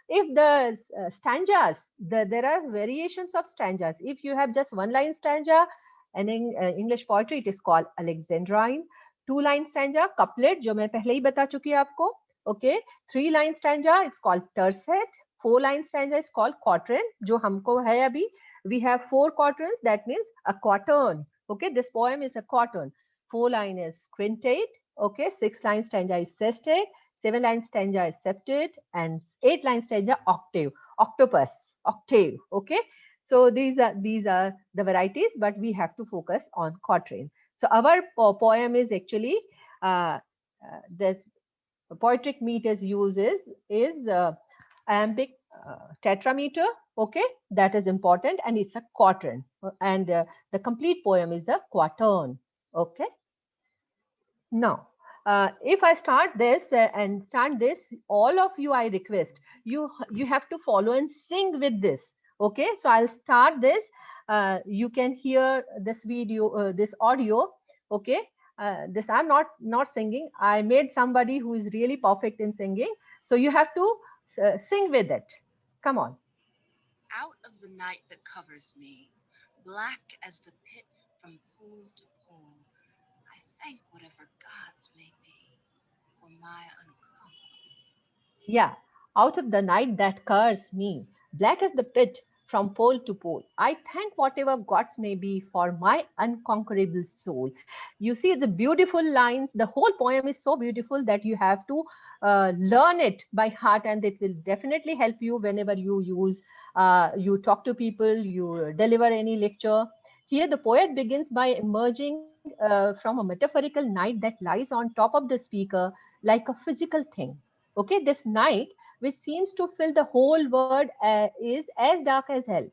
if the stanzas, there are variations of stanzas. If you have just 1 line stanza, and in English poetry it is called alexandrine. 2 line stanza, couplet, जो मैं पहले ही बता चुकी आपको. Okay, 3 line stanza, it's called tercet. 4 line stanza is called quatrain, जो हमको है अभी. We have 4 quatrains, that means a quatrain. Okay, this poem is a quatrain. 4 line is quintet. Okay, 6 line stanza is sestet, 7 line stanza is septet, and 8 line stanza octave, octopus, octave. Okay, so these are the varieties, but we have to focus on quatrain. So our poem is actually this poetic meters uses is iambic tetrameter. Okay, that is important, and it's a quatrain, and the complete poem is a quatrain. Okay, now if I start this and chant this, all of you, I request you have to follow and sing with this. Okay, so I'll start this. You can hear this video, this audio. Okay, this I'm not singing. I made somebody who is really perfect in singing, so you have to sing with it. Come on. Out of the night that covers me, black as the pit from pole to pole, I thank whatever gods may be for my unconquerable. Yeah, out of the night that covers me, black as the pit from pole to pole, I thank whatever gods may be for my unconquerable soul. You see, it's a beautiful line. The whole poem is so beautiful that you have to learn it by heart, and it will definitely help you whenever you use, you talk to people, you deliver any lecture. Here, the poet begins by emerging from a metaphorical night that lies on top of the speaker like a physical thing. Okay, this night, which seems to fill the whole world, is as dark as hell.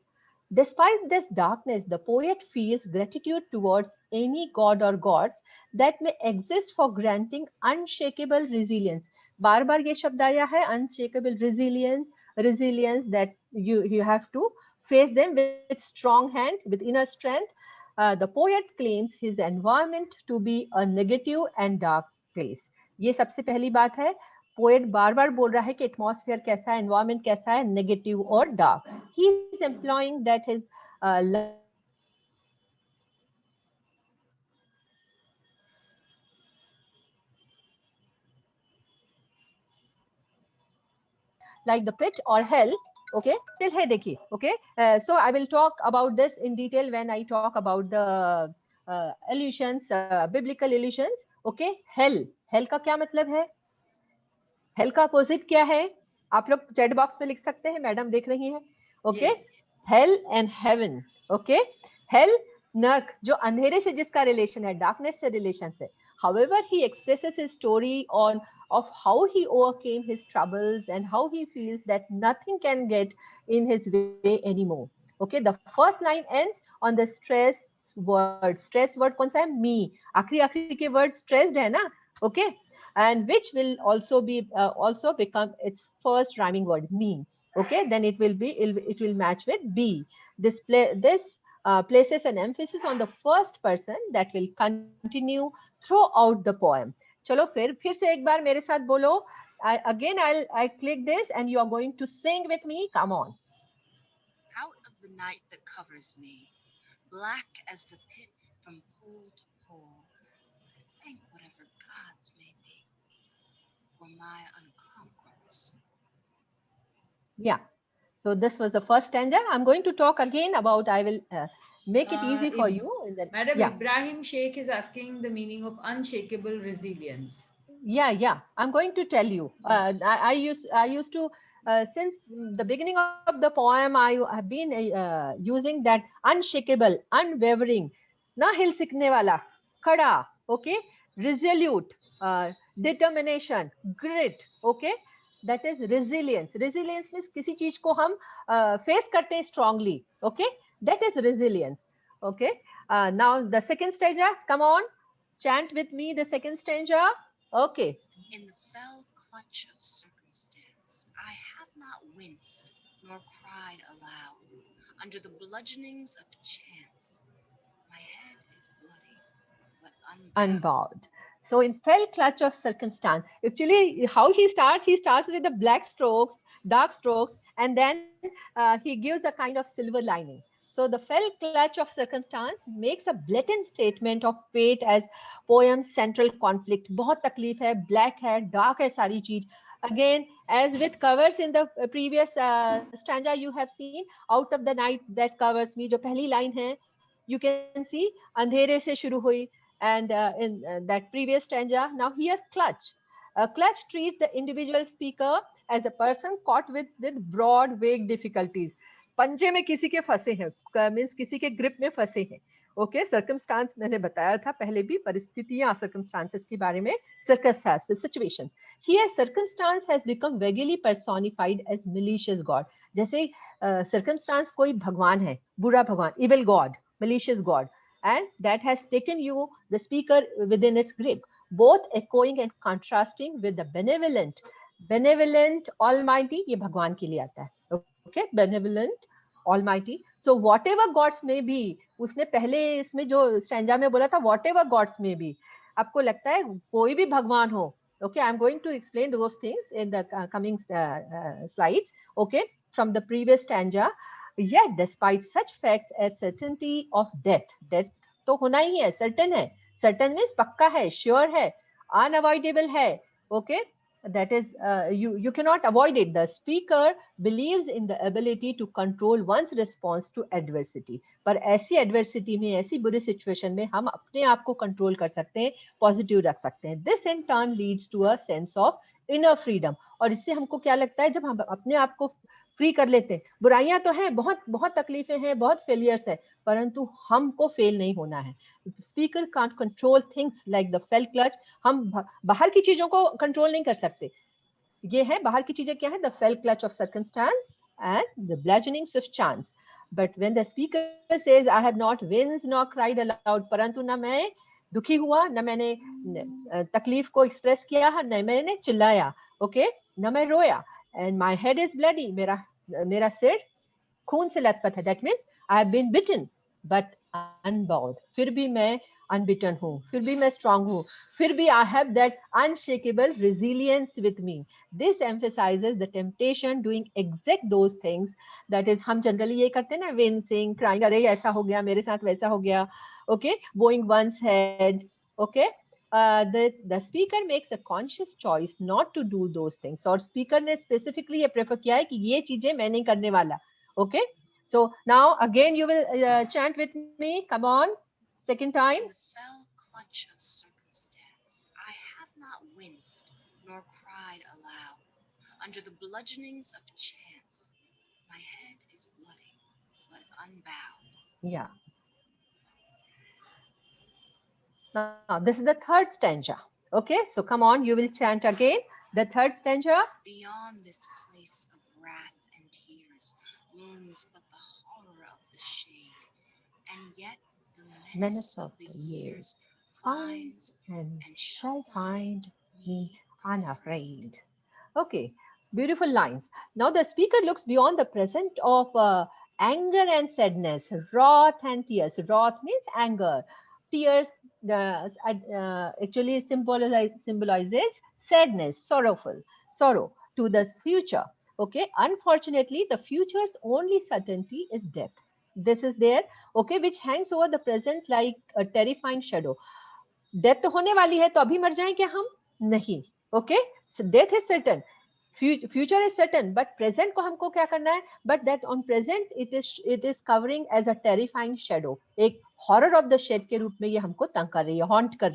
Despite this darkness, the poet feels gratitude towards any god or gods that may exist for granting unshakable resilience. बार बार ये शब्द आया है, unshakable resilience that you have to face them with strong hand, with inner strength. The poet claims his environment to be a negative and dark place. ये सबसे पहली बात है. Poet बार बार बोल रहा है कि एटमॉस्फेयर कैसा है, एनवायरमेंट कैसा है, नेगेटिव और dark. He is employing that his like the pit और hell. Okay, so I will talk about this in detail when I talk about the like the pit or hell. Okay, till here dekhiye. Okay, so I will talk about this in detail when I talk about the illusions, biblical illusions. Okay, hell का क्या मतलब है? Hello का opposite क्या है? आप लोग chat box में लिख सकते हैं, मैडम देख रही हैं. Okay, hello and heaven. Okay, hello नर्क जो अंधेरे से जिसका रिलेशन है, डार्कनेस से रिलेशन है. However, he expresses his story on of how he overcame his troubles and how he feels that nothing can get in his way anymore. Okay, the first line ends on the stress word. Stress word कौन सा है? Me. आखिरी आखिरी के word stressed है ना? Okay, and which will also become its first rhyming word, me. Okay, then it will match with be. This places an emphasis on the first person that will continue throughout the poem. चलो फिर से एक बार मेरे साथ बोलो. Again, I click this and you are going to sing with me. Come on. Out of the night that covers me, black as the pit from pole to pole, I thank whatever gods may be for my unconquerable soul. Yeah. So this was the first stanza. I'm going to talk again about. I will make it easy for you. Madam, Yeah. Ibrahim Sheikh is asking the meaning of unshakable resilience. Yeah. I'm going to tell you. Yes. I used to since the beginning of the poem. I have been using that unshakable, unwavering, na हिल सकने वाला, खड़ा, okay, resolute, determination, grit, okay. That is resilience. Resilience means किसी चीज को हम face करते हैं strongly, okay. That is resilience, okay. Now the second stanza. Come on, chant with me the second stanza. Okay. In the fell clutch of circumstance, I have not winced nor cried aloud. Under the bludgeonings of chance, my head is bloody, but unbound. Unbowed. So in fell clutch of circumstance, actually how he starts with the black strokes, dark strokes, and then he gives a kind of silver lining. So the fell clutch of circumstance makes a blatant statement of fate as poem's central conflict. बहुत तकलीफ है, black है, dark है सारी चीज. Again, as with covers in the previous stanza you have seen, out of the night that covers me, जो पहली line है, you can see अंधेरे से शुरू हुई. And in that previous stanza, now here clutch. Clutch treats the individual speaker as a person caught with broad vague difficulties. पंजे में किसी के फंसे हैं, मीन्स किसी के ग्रिप में फंसे हैं. ओके, सर्कमस्टांस मैंने बताया था पहले भी, परिस्थितियां सर्कमस्टांसेस के बारे में, circumstances, situations. Here circumstance has become vaguely personified as malicious god. जैसे circumstance कोई भगवान है, बुरा भगवान, evil god, malicious god, and that has taken you, the speaker, within its grip, both echoing and contrasting with the benevolent almighty. ये भगवान के लिए आता है, okay, benevolent almighty. So whatever gods may be, उसने पहले इसमें जो स्टैंजा में बोला था whatever gods may be, आपको लगता है कोई भी भगवान हो. Okay, I'm going to explain those things in the coming slides, okay, from the previous stanza. Yet despite such facts as certainty of death तो होना ही है, certain है. Certain means पक्का है, sure है, unavoidable है, okay. That is, you cannot avoid it. The speaker believes in the ability to control one's response to adversity. पर ऐसी adversity में, ऐसी बुरी situation में हम अपने आप को control कर सकते हैं, positive रख सकते हैं. This in turn leads to a sense of inner freedom. और इससे हमको क्या लगता है, जब हम अपने आप को फ्री कर लेते हैं, बुराइयां तो है, बहुत बहुत तकलीफें हैं, बहुत फेलियर्स है, परंतु हमको फेल नहीं होना है. Speaker can't control things like the fell clutch. हम बाहर की चीजों को कंट्रोल नहीं कर सकते. ये है बाहर की चीजें क्या है, the fell clutch of circumstance and the bludgeonings of chance. But when the speaker says I have not winced not cried aloud, परंतु ना मैं दुखी हुआ, ना मैंने तकलीफ को एक्सप्रेस किया, ना मैंने चिल्लाया, ओके, ना मैं रोया. And my head is bloody, मेरा सिर खून से लथपथ है. That means I have been beaten but unbound. फिर भी मैं अनबिटन हूँ, फिर भी मैं स्ट्रांग हूँ, फिर भी I have that unshakeable resilience with me. This emphasizes the temptation doing exact those things. That is, हम जनरली ये करते हैं ना, विंसिंग, क्राइंग, अरे ऐसा हो गया मेरे साथ, वैसा हो गया, okay, Boeing once head, okay. The speaker makes a conscious choice not to do those things. और speaker ने specifically ये prefer किया है कि ये चीजें मैं नहीं करने वाला. Okay, so now again you will chant with me. Come on, second time. In the fell clutch of circumstance, I have not winced nor cried aloud. Under the bludgeonings of chance, my head is bloody but unbowed. Yeah. Now, this is the third stanza. Okay, so come on, you will chant again the third stanza. Beyond this place of wrath and tears looms but the horror of the shade, and yet the menace Menace of of the the years years finds finds and and shall shall find find me me unafraid. unafraid. Okay, beautiful lines. Now the speaker looks beyond the present of anger and sadness, wrath and tears. Wrath means anger. Tears actually symbolizes sadness, sorrow to the future. Okay, unfortunately, the future's only certainty is death. This is there, okay, which hangs over the present like a terrifying shadow. Death तो होने वाली है तो अभी मर जाएं क्या हम नहीं okay death is certain future is certain but present को हमको क्या करना है but that on present it is covering as a terrifying shadow एक हॉरर ऑफ द शेड के रूप में ये हमको तंग कर रही है हॉन्ट कर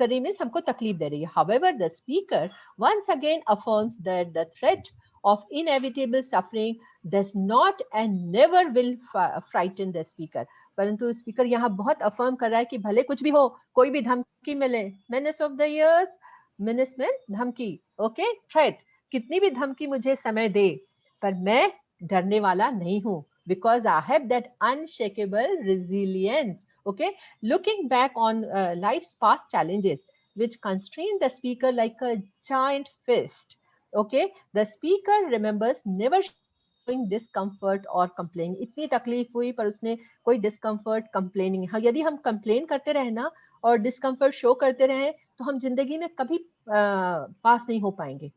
रही मीन्स हमको तकलीफ दे रही है however the speaker once again affirms that the threat of inevitable suffering does not and never will frighten the speaker परंतु स्पीकर यहाँ बहुत अफर्म कर रहा है कि भले कुछ भी हो कोई भी धमकी मिले menace of the years menace means धमकी ओके थ्रेट कितनी भी धमकी मुझे समय दे पर मैं डरने वाला नहीं हूँ because I have that unshakable resilience okay looking back on life's past challenges which constrain the speaker like a giant fist okay the speaker remembers never showing discomfort or complaining इतनी तकलीफ हुई पर उसने कोई डिस्कम्फर्ट कंप्लेनिंग हाँ यदि हम complain करते रहे ना और डिस्कम्फर्ट शो करते रहे तो हम जिंदगी में कभी पास नहीं हो पाएंगे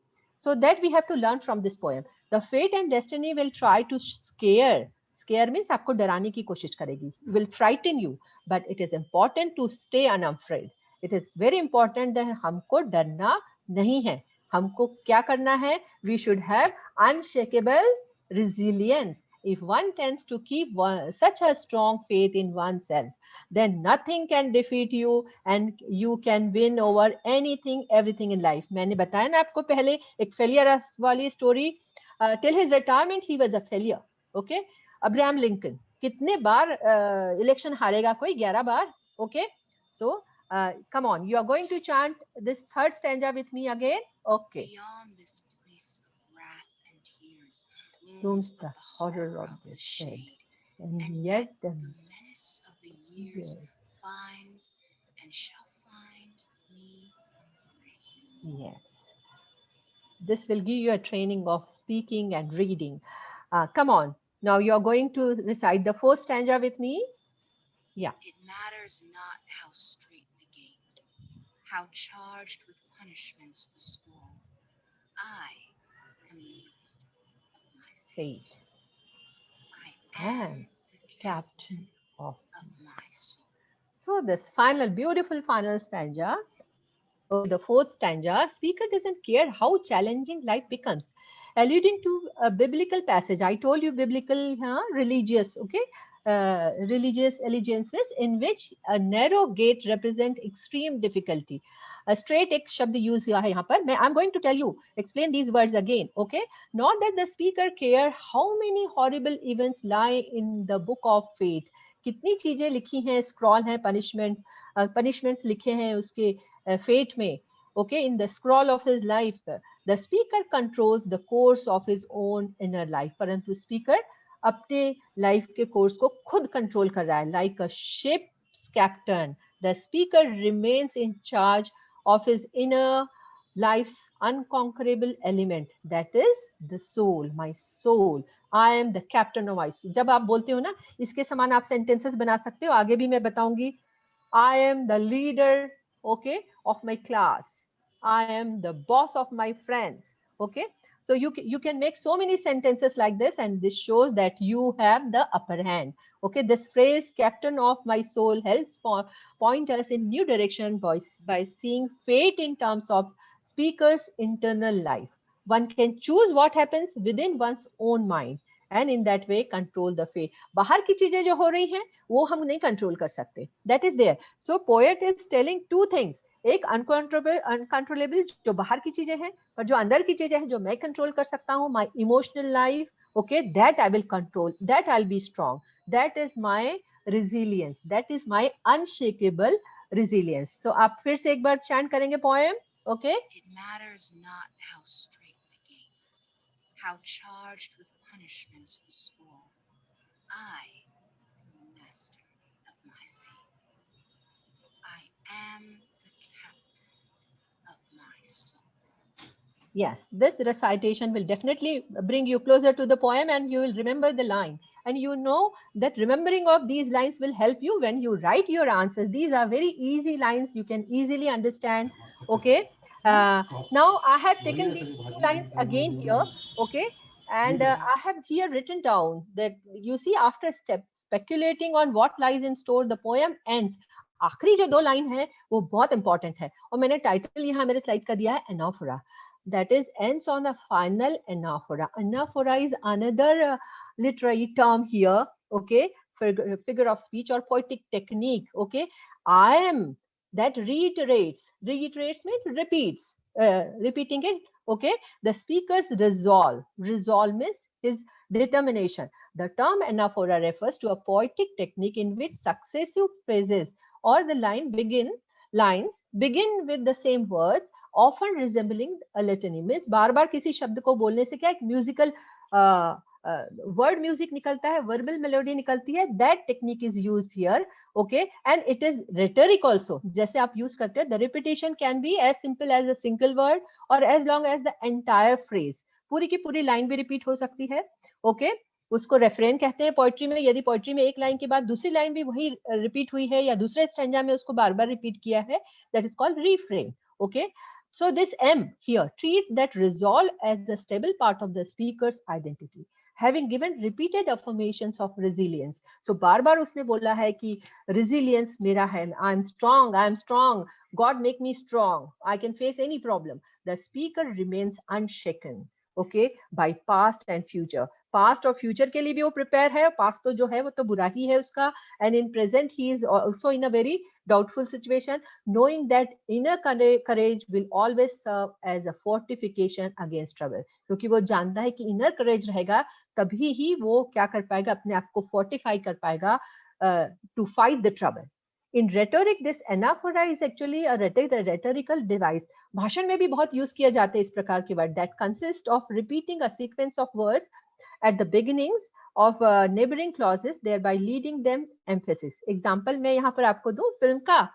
so that we have to learn from this poem the fate and destiny will try to scare means आपको डराने की कोशिश करेगी will frighten you but it is important to stay unafraid it is very important that हमको डरना नहीं है हमको क्या करना है we should have unshakable resilience if one tends to keep such a strong faith in oneself, then nothing can defeat you and you can win over anything, everything in life. मैंने बताया ना आपको पहले एक failure वाली story. Till his retirement, he was a failure. Okay? Abraham Lincoln. कितने बार election हारेगा कोई 11 बार. Okay? So, come on. You are going to chant this third stanza with me again. Okay. Beyond this place of wrath and tears Looms looms but the the horror horror of of the the shed, shade, and and yet yet the the menace of the years yes, finds and shall find me unafraid. yes. This will give you a training of speaking and reading. Come on. Now you are going to recite the fourth stanza with me. Yeah. It matters not how straight the gate, how charged with punishments the scroll. I am the master of my fate. Fate. I And am the captain captain of. of my soul. So this final, beautiful final stanza. Okay, the fourth stanza. Speaker doesn't care how challenging life becomes. Alluding to a biblical passage. I told you biblical, religious, okay? Religious allegiances in which a narrow gate represent extreme difficulty. A straight एक शब्द use हुआ है यहाँ पर. I'm going to tell you, explain these words again, okay? Not that the speaker care how many horrible events lie in the book of fate. कितनी चीजें लिखी हैं, scroll है, punishments लिखे हैं उसके fate में. Okay, in the scroll of his life, the speaker controls the course of his own inner life. परंतु speaker अपने life के course को खुद control कर रहा है. Like a ship's captain, the speaker remains in charge of his inner life's unconquerable element. That is the soul, my soul. I am the captain of my soul. जब आप बोलते हो ना, इसके समान आप sentences बना सकते हो. आगे भी मैं बताऊंगी. I am the leader, okay, of my class. I am the boss of my friends, okay. So you can make so many sentences like this, and this shows that you have the upper hand. Okay, this phrase "captain of my soul" helps point us in new direction by seeing fate in terms of speaker's internal life. One can choose what happens within one's own mind, and in that way control the fate. बाहर की चीजें जो हो रही हैं वो हम नहीं कंट्रोल कर सकते. That is there. So poet is telling two things. एक अनकंट्रोलेबल जो बाहर की चीजें हैं और जो अंदर की चीजें हैं जो मैं कंट्रोल कर सकता हूँ. My emotional life, okay, that I will control, that I'll be strong, that is my resilience, that is my unshakable resilience. So आप फिर से एक बार chant करेंगे poem, okay? It matters not how straight the gate, how charged with punishments the scroll. I am the master of my fate. I am the captain of my soul. Yes, this recitation will definitely bring you closer to the poem and you will remember the line. And you know that remembering of these lines will help you when you write your answers. These are very easy lines, you can easily understand. Okay. Now I have taken these two lines again here. Okay. And I have here written down that you see, after speculating on what lies in store, the poem ends. आखिरी जो दो line है वो बहुत important है और मैंने title यहाँ मेरे स्लाइड का दिया है anaphora. That is ends on a final anaphora. Anaphora is another literary term here, okay? Figure of speech or poetic technique, okay? I am, that reiterates. Reiterates means repeats. Repeating it, okay? The speaker's resolve. Resolve means his determination. The term anaphora refers to a poetic technique in which successive phrases or the lines begin with the same words, often resembling a litany. Means बार बार किसी शब्द को बोलने से क्या एक musical word music निकलता है, verbal melody निकलती है. That technique is use here, okay. And it is rhetoric also. जैसे आप यूज करते हैं, the repetition can be as simple as a single word or as long as the entire phrase. पूरी की पूरी line भी रिपीट हो सकती है, ओके. उसको रेफरेन कहते हैं पोइट्री में. यदि पोइट्री में एक लाइन के बाद दूसरी लाइन भी वही रिपीट हुई है या दूसरे स्टैंजा में उसको बार बार रिपीट किया है, that is called refrain, okay. So this M here treats that resolve as a stable part of the speaker's identity, having given repeated affirmations of resilience. So बार बार उसने बोला है कि resilience मेरा है, I am strong, God make me strong, I can face any problem. The speaker remains unshaken, okay, by past and future. Past और future के लिए भी वो prepare है. Past तो जो है वो तो बुरा ही है उसका, and in present he is also in a very doubtful situation, knowing that inner courage will always serve as a fortification against trouble. क्योंकि वो जानता है कि inner courage रहेगा तभी ही वो क्या कर पाएगा, अपने आप को fortify कर पाएगा to fight the trouble. In rhetoric, this anaphora is actually a rhetorical device. भाषण में भी बहुत यूज किया जाता है इस प्रकार के word. That consists of repeating a sequence of words at the beginnings of neighboring clauses, thereby leading them emphasis. Example मैं यहाँ पर आपको दूं फिल्म का.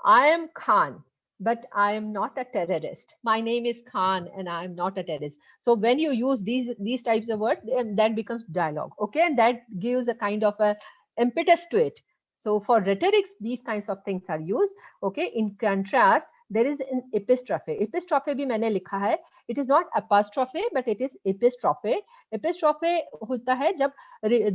I am Khan, but I am not a terrorist. My name is Khan and I am not a terrorist. So when you use these types of words, that becomes dialogue, okay, and that gives a kind of a impetus to it. So for rhetorics, these kinds of things are used, okay. In contrast, there is an epistrophe. Epistrophe भी मैंने लिखा है. It is not apostrophe, but it is epistrophe. Epistrophe होता है जब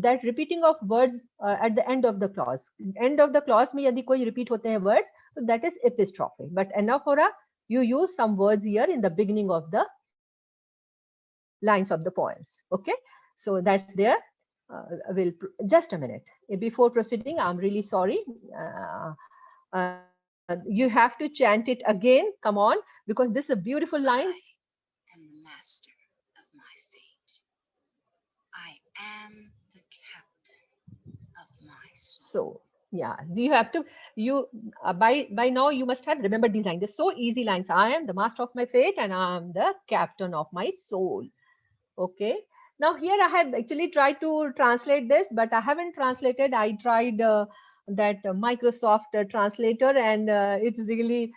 that repeating of words at the end of the clause. End of the clause में यदि कोई repeat होते हैं words, so that is epistrophe. But anaphora, you use some words here in the beginning of the lines of the poems. Okay, so that's there. Just a minute before proceeding. I'm really sorry. You have to chant it again. Come on, because this is a beautiful lines. I am the master of my fate. I am the captain of my soul. So yeah, you have to by now you must have remembered these lines. They're so easy lines. I am the master of my fate and I am the captain of my soul. Okay. Now here I have actually tried to translate this, but I haven't translated. I tried that Microsoft translator and it's really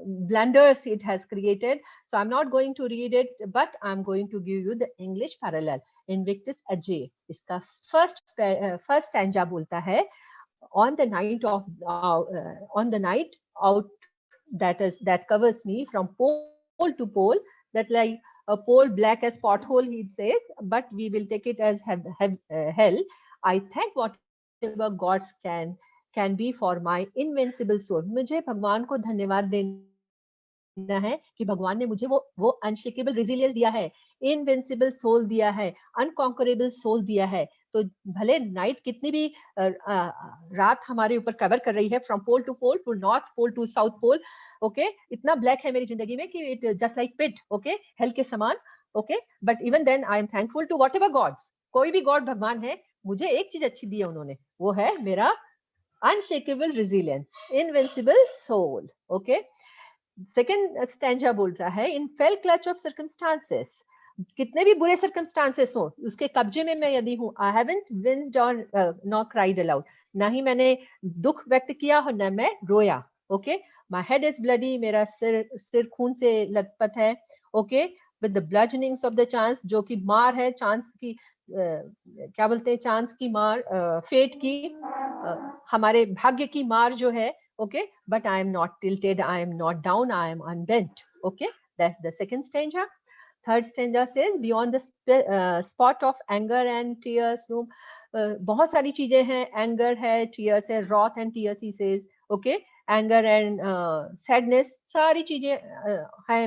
blunders it has created. So I'm not going to read it, but I'm going to give you the English parallel. Invictus Ajay. इसका first stanza बोलता है, on the night out that covers me from pole to pole, that like a pole black as pothole, he says, but we will take it as hell. I thank whatever gods can be for my invincible soul. मुझे भगवान को धन्यवाद देना है कि भगवान ने मुझे वो unshakable resilience दिया है, invincible soul दिया है, unconquerable soul दिया है. तो भले नाइट कितनी भी रात हमारे ऊपर कवर कर रही है, from pole to north pole to south pole, okay, इतना ब्लैक है मेरी जिंदगी में कि it just like pit, okay, hell के समान, okay. But even then I am thankful to whatever gods. कोई भी गॉड भगवान है, मुझे एक चीज अच्छी दी है उन्होंने, वो है मेरा unshakable resilience, invincible soul. Okay, second stanza बोल रहा है, इन फेल क्लच ऑफ सर्कमस्टांसेस, कितने भी बुरे सर्कमस्टांसेस हो उसके कब्जे में मैं यदि हूं, आई हैवंट विंस्ड और नॉट क्राइड अलाउड, ना ही मैंने दुख व्यक्त किया और न मैं रोया. Okay, my head is bloody, मेरा सिर सिर खून से लथपथ है. Okay, with the bludgeonings of the chance, जो कि मार है चांस की, क्या बोलते हैं, चांस की मार, फेट की, हमारे भाग्य की मार जो है. Okay, but I am not tilted, I am not down, I am unbent. Okay, that's the second stanza. Third stanza says, beyond the spot of anger and tears, no, बहुत सारी चीजें हैं, anger है, tears है, wrath and tears he says. Okay, anger and sadness, सारी चीजें हैं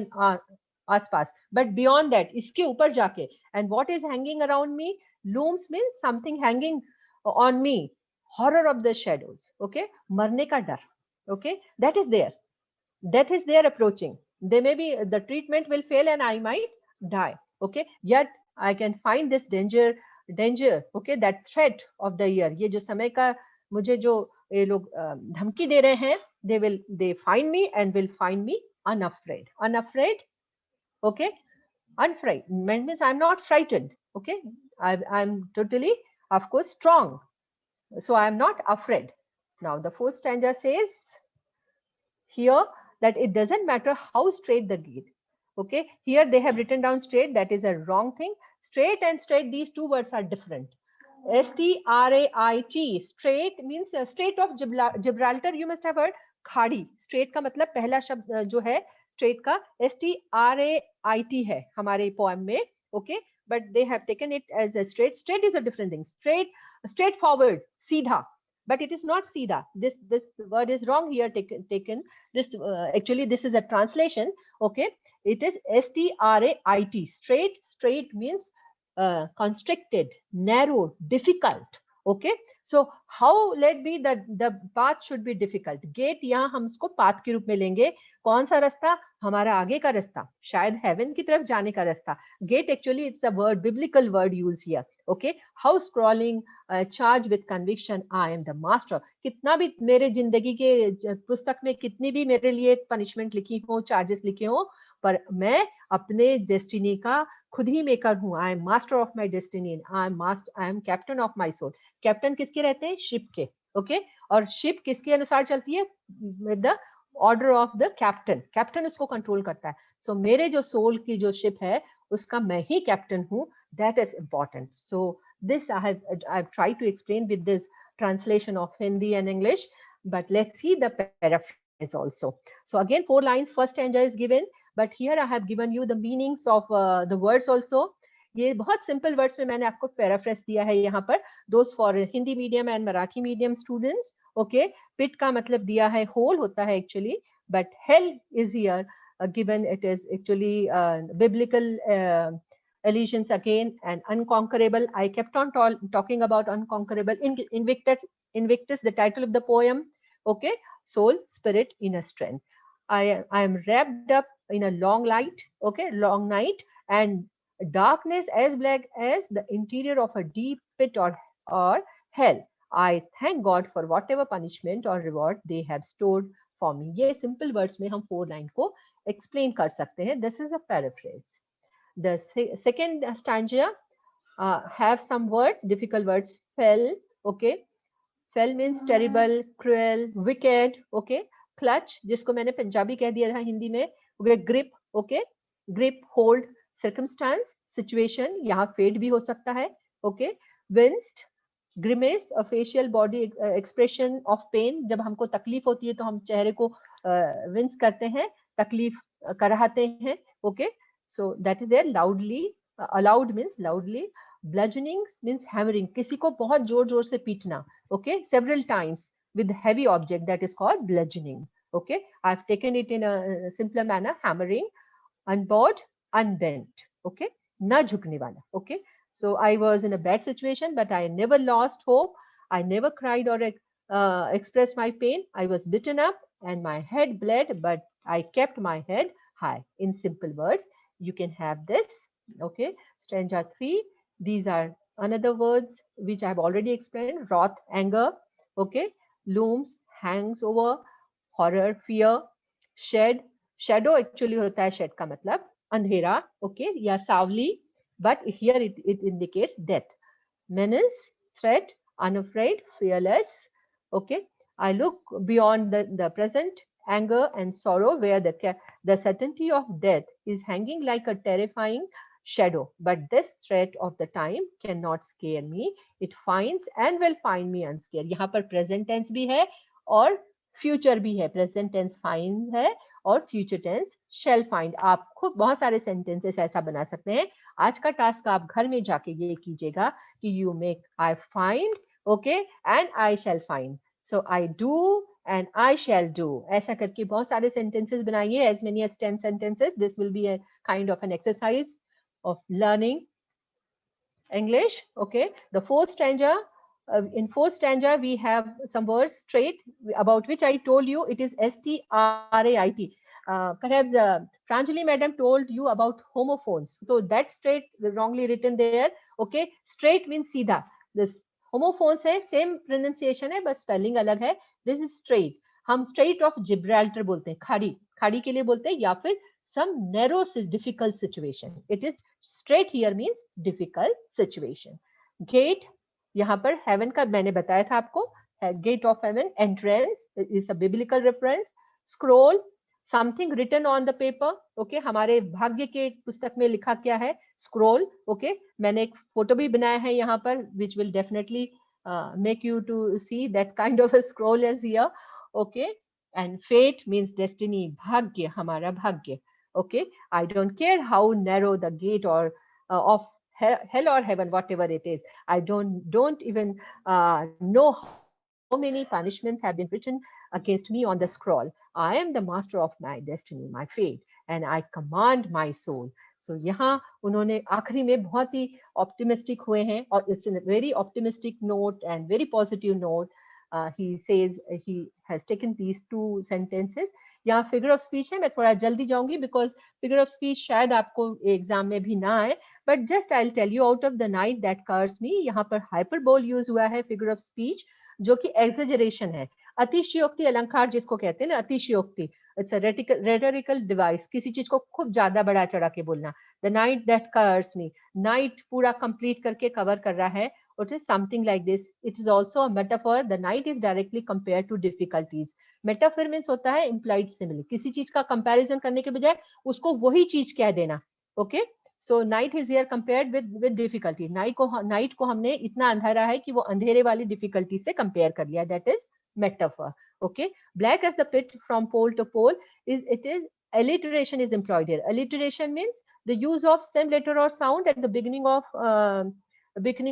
आसपास, but beyond that, इसके ऊपर जाके, and what is hanging around me, looms means something hanging on me, horror of the shadows. Okay, मरने का डर. Okay, that is there, death is there approaching, they may be, the treatment will fail and I might die. Okay, yet I can find this danger. Okay, that threat of the year, ये जो समय का मुझे जो ये लोग धमकी दे रहे हैं, they find me and will find me unafraid. Okay, unafraid means I'm not frightened. Okay, I'm totally, of course, strong, so I'm not afraid. Now the fourth stanza says here that it doesn't matter how straight the gate. Okay, here they have written down straight, that is a wrong thing. Straight and straight, these two words are different. Strait, straight means Strait of Gibraltar, you must have heard. खाड़ी, straight का मतलब पहला शब्द जो है straight का strait है हमारे poem में. Okay, but they have taken it as a straight. Straight is a different thing. Straightforward, सीधा, but it is not sida. This word is wrong here, taken this, actually this is a translation. Okay, it is strait. Straight means constricted, narrow, difficult. Okay, so how let be that the path should be difficult. Gate यहाँ हम उसको path के रूप में लेंगे. कौन सा रास्ता? हमारा आगे का रास्ता, शायद heaven की तरफ जाने का रास्ता. Gate actually it's a word, biblical word used here. Okay, how scrolling, charged with conviction, I am the master. कितना भी मेरे जिंदगी के पुस्तक में कितनी भी मेरे लिए punishment लिखी हो, charges लिखे हो, पर मैं अपने डेस्टिनी का खुद ही मेकर हूँ. I am master of my destiny, I am captain of my soul. Captain किसके रहते हैं? शिप के. ओके, और शिप किसके अनुसार चलती है? With the order of the captain. Captain उसको कंट्रोल करता है. सो मेरे जो सोल की जो शिप है उसका मैं ही कैप्टन हूँ. That is important. So this I have tried to explain with this translation of Hindi and English, but let's see the paraphrase also. So again, 4 lines, first stanza is given, but here I have given you the meanings of the words also. ये बहुत simple words में मैंने आपको paraphrase दिया है यहाँ पर. दोस्त for Hindi medium and Marathi medium students. Okay, pit का मतलब दिया है होल होता है actually, but hell is here given. It is actually biblical allusions again, and unconquerable. I kept on talking about unconquerable. Invictus, the title of the poem. Okay, soul, spirit, inner strength. I am wrapped up in a long light. Okay, long night and darkness as black as the interior of a deep pit or hell. I thank God for whatever punishment or reward they have stored for me. ये simple words में हम 4 line को explain कर सकते हैं. This is a paraphrase. The second stanza have some words, difficult words. Fell, okay. Fell means terrible, cruel, wicked, okay. Clutch, जिसको मैंने पंजाबी कह दिया था हिंदी में. Okay, grip, okay. Grip, hold, circumstance, situation. यहाँ fade भी हो सकता है. Okay. Winced, grimace, a facial body expression of pain. जब हमको तकलीफ होती है तो हम चेहरे को wince करते हैं, तकलीफ कराते हैं. Okay. So that is there. Loudly, loud means loudly. Bludgeoning means hammering. किसी को बहुत जोर जोर से पीटना. Okay, several times with heavy object, that is called bludgeoning. Okay, I've taken it in a simpler manner. Hammering, unbowed, unbent. Okay, na झुकने वाला. Okay, so I was in a bad situation, but I never lost hope. I never cried or expressed my pain. I was beaten up and my head bled, but I kept my head high. In simple words, you can have this. Okay, stanza 3. These are another words which I have already explained. Wrath, anger. Okay, looms, hangs over, horror, fear, shed, shadow actually होता है shed का मतलब अंधेरा, okay, या सावली, but here it indicates death. Menace, threat, unafraid, fearless. Okay, I look beyond the present anger and sorrow where the certainty of death is hanging like a terrifying shadow. But this threat of the time cannot scare me. It finds and will find me unscared. यहाँ पर present tense भी है और future भी है. Present tense find है और future tense shall find. आप खुद बहुत सारे sentences ऐसा बना सकते हैं. आज का टास्क आप घर में जाके ये कीजिएगा कि you make I find, okay, and I shall find. So I do and I shall do. ऐसा करके बहुत सारे sentences बनाइए, as many as 10 sentences. This will be a kind of an exercise of learning English. Okay, the fourth stanza. In fourth stanza, we have some words straight about which I told you. It is STRAIT. Perhaps Pranjali madam told you about homophones. So that straight wrongly written there. Okay, straight means सीधा. This homophones है same pronunciation है but spelling अलग है. This is straight. हम straight of Gibraltar बोलते हैं. खाड़ी खाड़ी के लिए बोलते हैं या फिर some narrow difficult situation. It is straight here means difficult situation. Gate यहाँ पर heaven का मैंने बताया था आपको. Gate of heaven, entrance is a biblical reference. Scroll, something written on the paper. Okay, हमारे भाग्य के पुस्तक में लिखा क्या है? Scroll. Okay, मैंने एक फोटो भी बनाया है यहाँ पर which will definitely make you to see that kind of a scroll is here. Okay, and fate means destiny. भाग्य, हमारा भाग्य. Okay, I don't care how narrow the gate or of hell or heaven, whatever it is. I don't even know how many punishments have been written against me on the scroll. I am the master of my destiny, my fate, and I command my soul. So यहाँ उन्होंने आखिरी में बहुत ही optimistic हुए हैं और it's a very optimistic note and very positive note. He says he has taken these two sentences. यहाँ figure of speech है, मैं थोड़ा जल्दी जाऊंगी बिकॉज फिगर ऑफ स्पीच शायद आपको एग्जाम में भी ना आए, but just I tell you out of the night that covers me. यहाँ पर हाइपरबोल यूज हुआ है फिगर ऑफ स्पीच जो कि एग्जेजरेशन है. अतिशयोक्ति अलंकार जिसको कहते हैं ना, अतिशयोक्ति, इट्स अ रेटोरिकल डिवाइस, किसी चीज को खूब ज्यादा बढ़ा चढ़ा के बोलना. The night that covers me, night पूरा कंप्लीट करके कवर कर रहा है. It is something like this. It is also a metaphor. The night is directly compared to difficulties. Metaphor means होता है इम्प्लाइड सिमिली, किसी चीज का कंपैरिजन करने के बजाय उसको वही चीज कह देना. Okay, so night is here compared with difficulty. Night को हमने इतना अंधेरा है कि वो अंधेरे वाली डिफिकल्टी से कंपेयर कर लिया. That is metaphor. Okay, black as the pit from pole to pole is it is alliteration is employed here. Alliteration means the use of same letter or sound at the beginning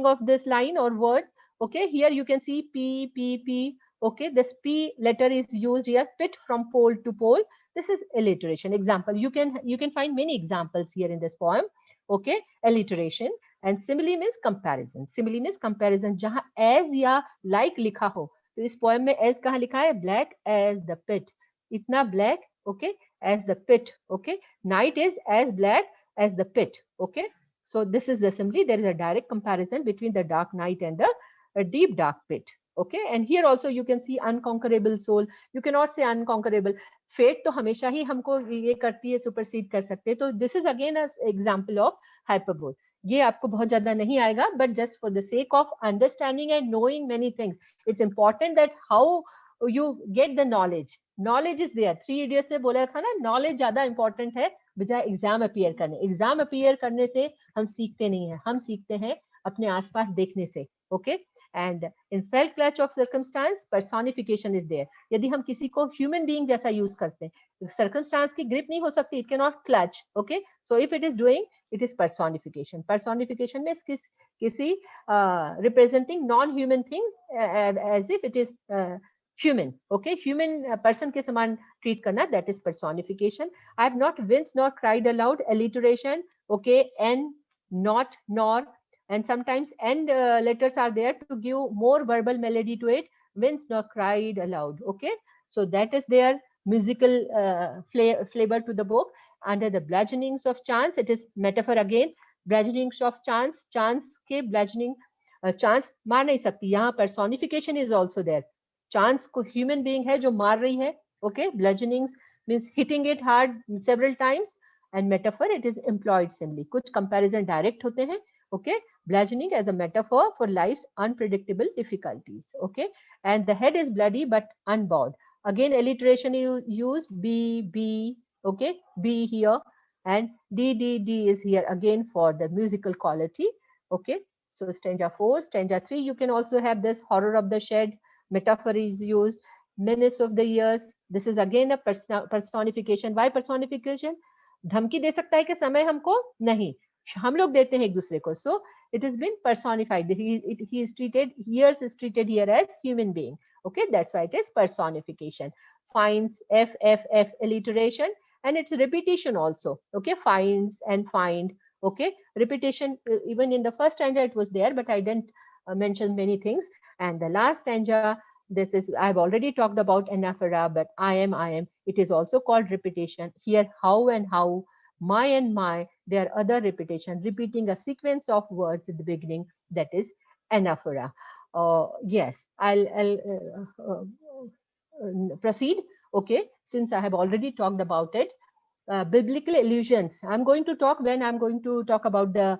of this line or words. Okay, here you can see p p p. Okay, this p letter is used here. Pit from pole to pole. This is alliteration. Example, you can find many examples here in this poem. Okay, alliteration. And simile means comparison. Simile means comparison. जहां as या like लिखा हो, तो इस poem में as कहाँ लिखा है? Black as the pit. इतना black. Okay, as the pit. Okay, night is as black as the pit. Okay, so this is the simile. There is a direct comparison between the dark night and the deep dark pit. Okay, and here also you can see unconquerable soul. You cannot say unconquerable. Fate तो हमेशा ही हमको ये करती है, supersede कर सकते हैं. तो this is again an example of hyperbole. ये आपको बहुत ज्यादा नहीं आएगा, but just for the sake of understanding and knowing many things, it's important that how you get the knowledge. Knowledge is there. 3 Idiots में बोला था ना, knowledge ज्यादा important है बजाय एग्जाम अपीयर करने. एग्जाम अपीयर करने से हम सीखते नहीं हैं, हम सीखते हैं अपने आसपास देखने से. Okay, and in fell clutch of circumstance personification is there. यदि हम किसी को ह्यूमन बीइंग जैसा यूज करते हैं, सर्कमस्टांस की ग्रिप नहीं हो सकती, it can not clutch. Okay, so if it is doing, it is personification. Personification में किसी representing non human things as if it is human. Okay, human person के समान treat करना, that is personification. I have not winced nor cried aloud. Alliteration. Okay, and not, nor, and sometimes and letters are there to give more verbal melody to it. Winced nor cried aloud. Okay, so that is their musical flavor to the book. Under the bludgeonings of chance, it is metaphor again. Bludgeonings of chance, chance के bludgeoning, chance मार नहीं सकती. यहाँ personification is also there. Chance को human being है जो मार रही है. Okay, bludgeoning means hitting it hard several times, and metaphor it is employed simile. कुछ कंपैरिजन डायरेक्ट होते हैं. Okay, bludgeoning as a metaphor for life's unpredictable difficulties. Okay, and the head is bloody but unbowed. Again, alliteration used, b, b. Okay, b here, and d, d, d is here again for the musical quality. Okay, so stanza 4, stanza 3, you can also have this horror of the shed. Metaphor is used. Menace of the years. This is again a personification. Why personification? धमकी दे सकता है कि समय हमको नहीं, हम लोग देते हैं एक दूसरे को. So it has been personified. He is treated, years is treated here as human being. Okay, that's why it is personification. Finds, f alliteration, and it's repetition also. Okay, finds and find. Okay, repetition, even in the first stanza it was there, but I didn't mention many things. And the last stanza, this is, I've already talked about anaphora, but I am, it is also called repetition. Here, how and how, my and my, there are other repetition, repeating a sequence of words at the beginning, that is anaphora. Yes, I'll proceed. Okay, since I have already talked about it. Biblical illusions. I'm going to talk when I'm going to talk about the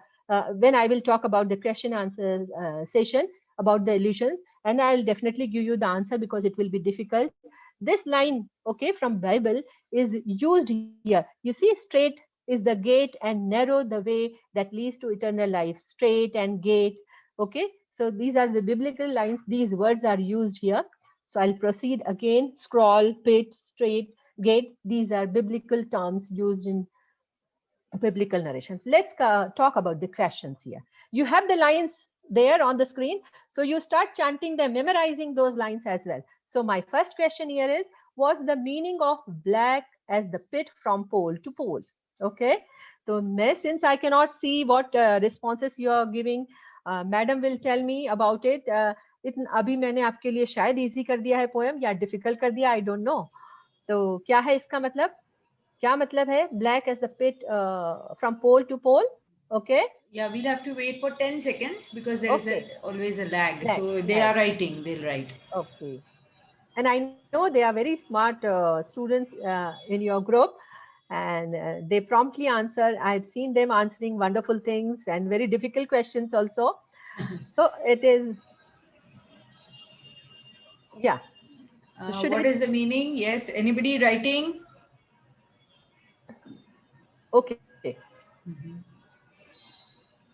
when I will talk about the question answer session about the illusions, and I will definitely give you the answer because it will be difficult. This line, okay, from Bible is used here. You see, straight is the gate and narrow the way that leads to eternal life. Straight and gate. Okay, so these are the biblical lines. These words are used here. So I'll proceed again. Scroll, pit, straight, gate. These are biblical terms used in biblical narration. Let's talk about the questions here. You have the lines there on the screen. So you start chanting them, memorizing those lines as well. So my first question here is, what's the meaning of black as the pit from pole to pole? Okay. So since I cannot see what responses you are giving, madam will tell me about it. अभी मैंने आपके लिए शायद easy कर दिया है poem या difficult कर दिया, आई डोंट नो. तो क्या है इसका मतलब? क्या मतलब है black as the pit from pole to pole? Okay. Yeah, we'll have to wait for 10 seconds because there is Okay. always a lag. Lag, So they lag. are writing, they'll write. Okay. And I know they are very smart students in your group, and they promptly answer. I've seen them answering wonderful things and very difficult questions also. So it is, yeah. So should What it? is the meaning? Yes, anybody writing? Okay.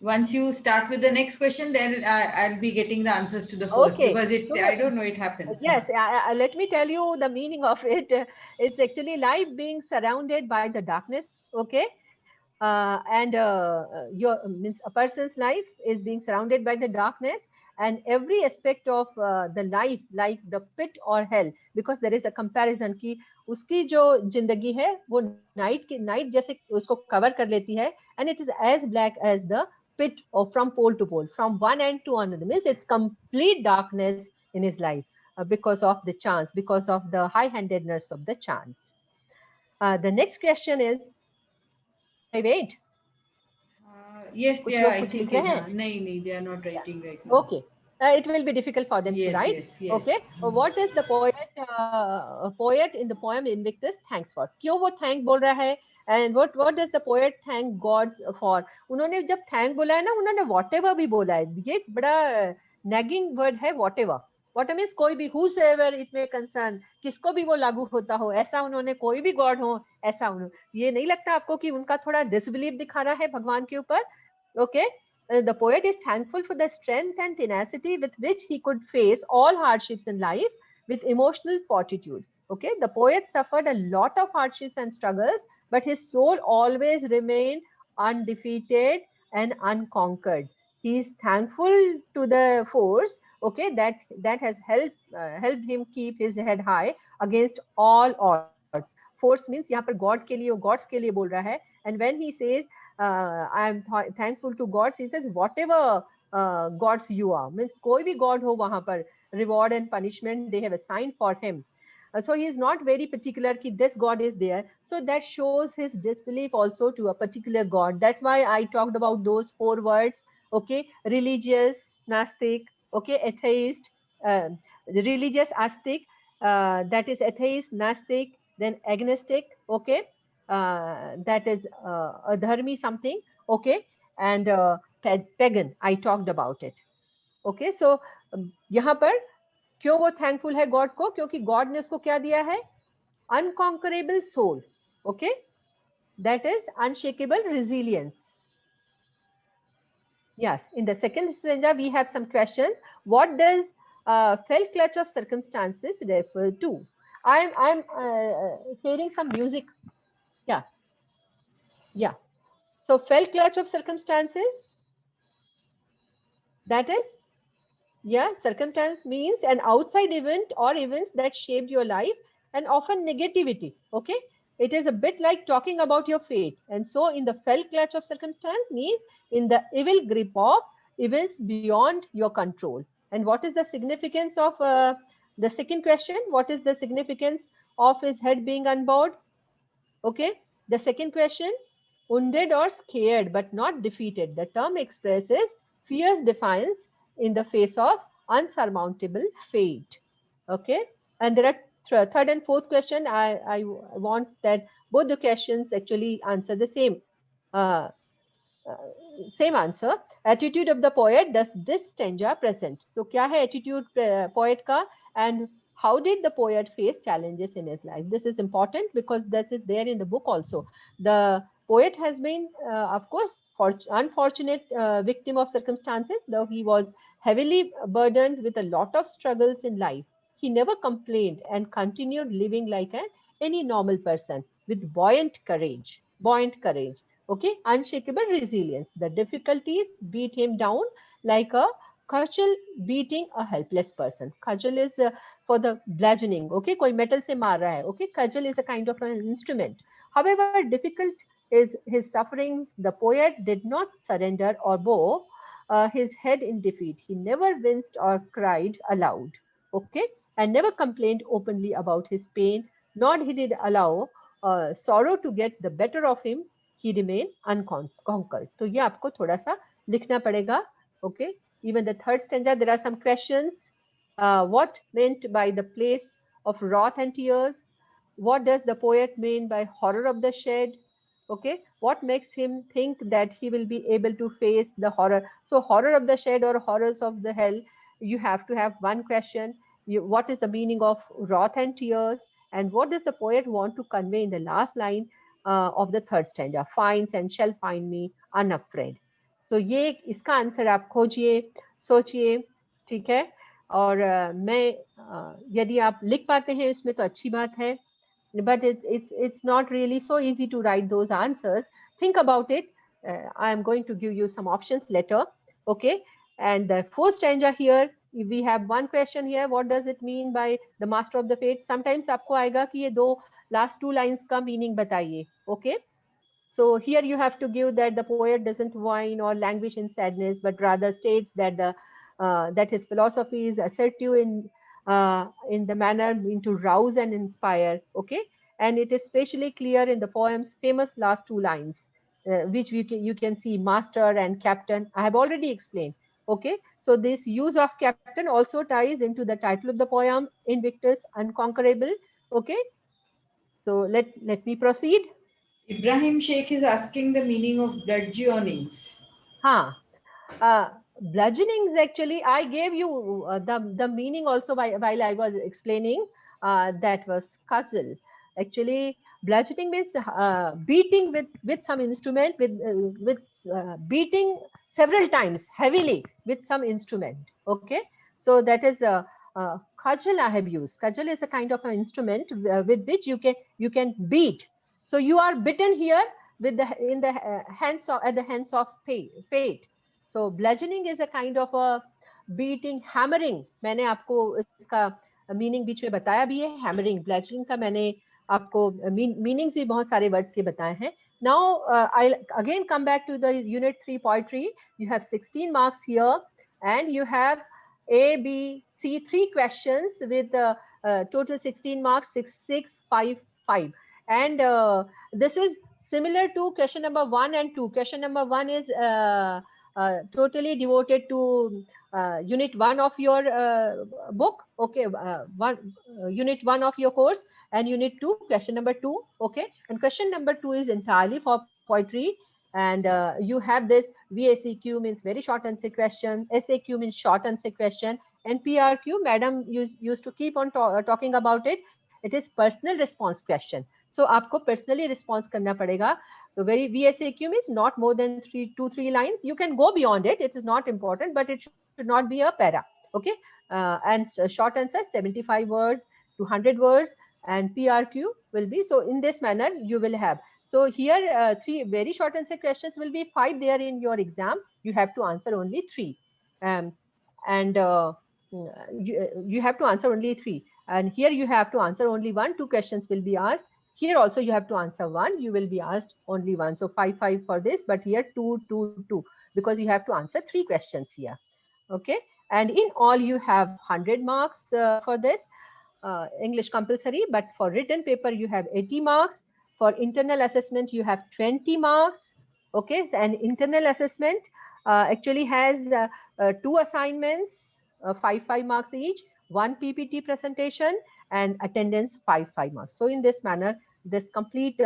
Once you start with the next question, then I'll be getting the answers to the first Okay. because So I don't know, it happens. yes, let me tell you the meaning of it. It's actually life being surrounded by the darkness. Okay. And your means a person's life is being surrounded by the darkness, and every aspect of the life, like the pit or hell, because there is a comparison कि उसकी जो जिंदगी है वो night जैसे उसको cover कर लेती है, and it is as black as the pit or from pole to pole, from one end to another, means it's complete darkness in his life because of the chance, because of the high-handedness of the chance. The next question is, should I wait? Yes, कुछ yeah, लोग I कुछ think लिख रहे हैं. nahi, they are not Yeah. writing right now. Okay. It will be difficult for them to Yes, write. yes, yes. Okay. What is the poet in the poem Invictus thanks for? क्यों वो thank बोल रहा है? And what does the poet thank gods for? उन्होंने जब thank बोला है ना, उन्होंने whatever भी बोला है. ये एक बड़ा nagging word है whatever. Whatever means कोई भी, whosoever it may concern, किसको भी वो लागू होता हो, ऐसा उन्होंने, कोई भी गॉड हो ऐसा उन्होंने. ये नहीं लगता आपको कि उनका थोड़ा डिसबिलीव दिखा रहा है भगवान के ऊपर? Okay. The poet is thankful for the strength and tenacity with which he could face all hardships in life with emotional fortitude. Okay, the poet suffered a lot of hardships and struggles, but his soul always remained undefeated and unconquered. He is thankful to the force, okay, that has helped him keep his head high against all odds. Force means यहाँ पर God के लिए, वो gods के लिए बोल रहा है. And when he says I am thankful to gods, he says whatever gods you are, means कोई भी god हो वहां पर, reward and punishment they have assigned for him. So he is not very particular कि this god is there. So that shows his disbelief also to a particular god. That's why I talked about those 4 words. Okay, religious, Gnostic, okay, atheist, The religious ascetic, that is atheist, Gnostic, then agnostic, okay, that is adharmi something, okay, and pagan, I talked about it. Okay, so यहाँ पर क्यों वो thankful है God को, क्योंकि God ने उसको क्या दिया है, unconquerable soul, okay, that is unshakable resilience. Yes, in the second stanza we have some questions. What does fell clutch of circumstances refer to? I'm hearing some music. Yeah, yeah. So fell clutch of circumstances, that is, yeah, circumstance means an outside event or events that shaped your life, and often negativity. Okay, it is a bit like talking about your fate. And so, in the fell clutch of circumstance means in the evil grip of events beyond your control. And what is the significance of the second question? What is the significance of his head being unbowed? Okay, the second question, wounded or scared but not defeated. The term expresses fierce defiance in the face of unsurmountable fate. Okay, and there are third and fourth question. I want that both the questions actually answer the uh, uh, same answer. Attitude of the poet does this stanza present. So क्या है attitude poet का, and how did the poet face challenges in his life? This is important because that is there in the book also. The poet has been, of course, unfortunate victim of circumstances, though he was heavily burdened with a lot of struggles in life. He never complained and continued living like any normal person with buoyant courage. Buoyant courage. Okay, unshakable resilience. The difficulties beat him down like a cudgel beating a helpless person. Cudgel is for the bludgeoning. Okay, कोई metal से मार रहा है. Okay, cudgel is a kind of an instrument. However difficult is his sufferings, the poet did not surrender or bow his head in defeat. He never winced or cried aloud. Okay, and never complained openly about his pain, nor did he allow sorrow to get the better of him. He remained unconquered. तो ये आपको थोड़ा सा लिखना पड़ेगा. Okay, even the third stanza there are some questions. What meant by the place of wrath and tears? What does the poet mean by horror of the shed? Okay, what makes him think that he will be able to face the horror? So horror of the shed or horrors of the hell, you have to have one question. What is the meaning of wrath and tears? And what does the poet want to convey in the last line of the third stanza? Finds and shall find me unafraid. So ये इसका answer आप खोजिए, सोचिए, ठीक है. और यदि आप लिख पाते हैं इसमें तो अच्छी बात है. But it's not really so easy to write those answers. Think about it. I am going to give you some options later. Okay, and the fourth stanza here, we have one question here. What does it mean by the master of the fate? Sometimes आपको आएगा कि ये दो last two lines का meaning बताइए. Okay, so here you have to give that the poet doesn't whine or languish in sadness, but rather states that the that his philosophy is assertive in the manner to rouse and inspire. Okay, and it is especially clear in the poem's famous last two lines, which you can see master and captain. I have already explained. Okay, so this use of captain also ties into the title of the poem, Invictus, unconquerable. Okay, so let me proceed. Ibrahim Sheikh is asking the meaning of bludgeonings. हाँ, bludgeonings actually I gave you the meaning also while I was explaining. That was cudgel. Actually, bludgeoning means beating with some instrument, with beating several times heavily with some instrument. Okay, so that is cudgel I have used. Cudgel is a kind of an instrument with which you can beat. So you are bitten here with the in the hands of at the hands of fate. So bludgeoning is a kind of a beating, hammering. मैंने आपको इसका meaning बीच में बताया भी है. Hammering, bludgeoning का मैंने आपको मीनिंग्स भी बहुत सारे वर्ड्स के बताए हैं. Now I'll again come back to the unit 3 poetry. You have 16 marks here, and you have A, B, C, 3 questions with total 16 marks, 6, 6, 5, 5. And this is similar to question number 1 and 2. Question number 1 is totally devoted to unit 1 of your book, okay, unit 1 of your course, and unit 2, question number 2, okay, and question number 2 is entirely for poetry. And you have this VACQ, means very short answer question, SAQ means short answer question, and PRQ, madam used to keep on talking about it. It is personal response question. So आपको personally response करना पड़ेगा. So very VSAQ means not more than 3 lines. You can go beyond it. It is not important, but it should not be a para. Okay. And short answer 75 words to 100 words, and PRQ will be, so in this manner you will have. So here 3 very short answer questions will be 5 there in your exam. You have to answer only 3. Um, and you have to answer only 3. And here you have to answer only 1. 2 questions will be asked. Here also you have to answer 1. You will be asked only 1. So 5, 5 for this, but here 2, 2, 2, because you have to answer 3 questions here. Okay. And in all you have 100 marks for this English compulsory, but for written paper you have 80 marks. For internal assessment you have 20 marks. Okay. And internal assessment actually has 2 assignments, 5, 5 marks each, 1 PPT presentation, and attendance 5, 5 marks. So in this manner, this complete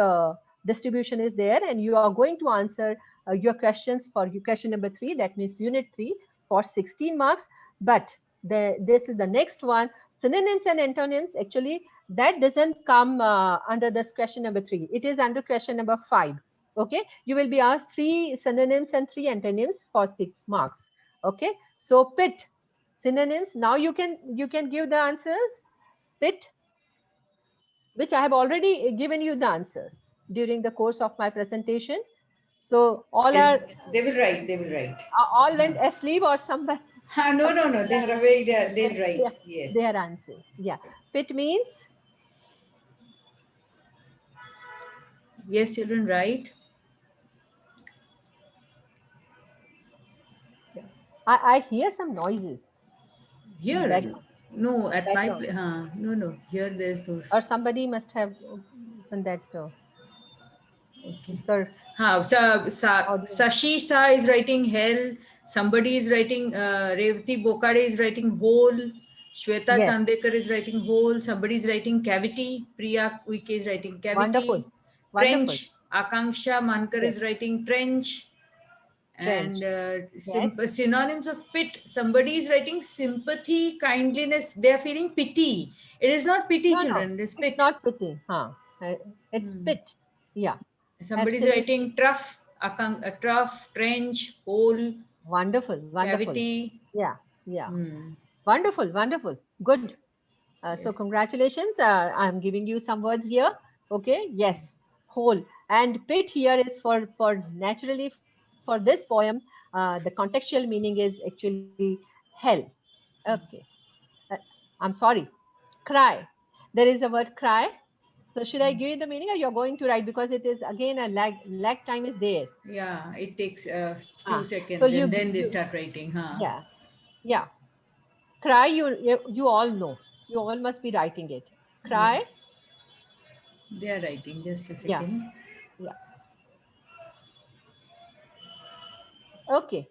distribution is there, and you are going to answer your questions for question number 3, that means unit 3, for 16 marks. But this is the next one, synonyms and antonyms. Actually that doesn't come under this question number 3. It is under question number 5. Okay, you will be asked 3 synonyms and 3 antonyms for 6 marks. Okay, so pit, synonyms. Now you can give the answers. Pit, which I have already given you the answer during the course of my presentation. So all Yes, are they will write. They will write. all went asleep, or somebody. No, no, no. They are awake. They'll write. Yes. They are answering. Yeah. Pit means, Yes, children, write. yeah. I hear some noises in the Here, background. no, at my Background. place. No, no. Here, there's those. Or somebody must have opened that Okay. speaker audio. Sashi Sa is writing hell. Somebody is writing, Revati Bokade is writing hole. Shweta Yes. Chandekar is writing hole. Somebody is writing cavity. Priya Uike is writing Wonderful. cavity. Wonderful. Trench. Akanksha Mankar Yes. is writing trench. And Trench. Yes. synonyms of pit. Somebody is writing sympathy, kindliness. They are feeling pity. It is not pity, No, no. children. It is It's pit. not pity. Huh. It's pit. Yeah. Somebody is Absolutely. writing trough, a trough, trench, hole, Wonderful. Wonderful. cavity. Yeah. Yeah. Hmm. Wonderful. Wonderful. Good. So Yes. congratulations. I'm giving you some words here. Okay. Yes. Whole. And pit here is for naturally for this poem. The contextual meaning is actually hell. Okay. Uh, I'm sorry. Cry. There is a word cry. So should I give you the meaning, or you're going to write, because it is again a lag time is there. Yeah, it takes a few So seconds and then they you start writing. Huh? yeah, yeah. Cry, you all know. You all must be writing it. Yeah. Cry. They are writing. Just a Yeah, second. yeah. Okay.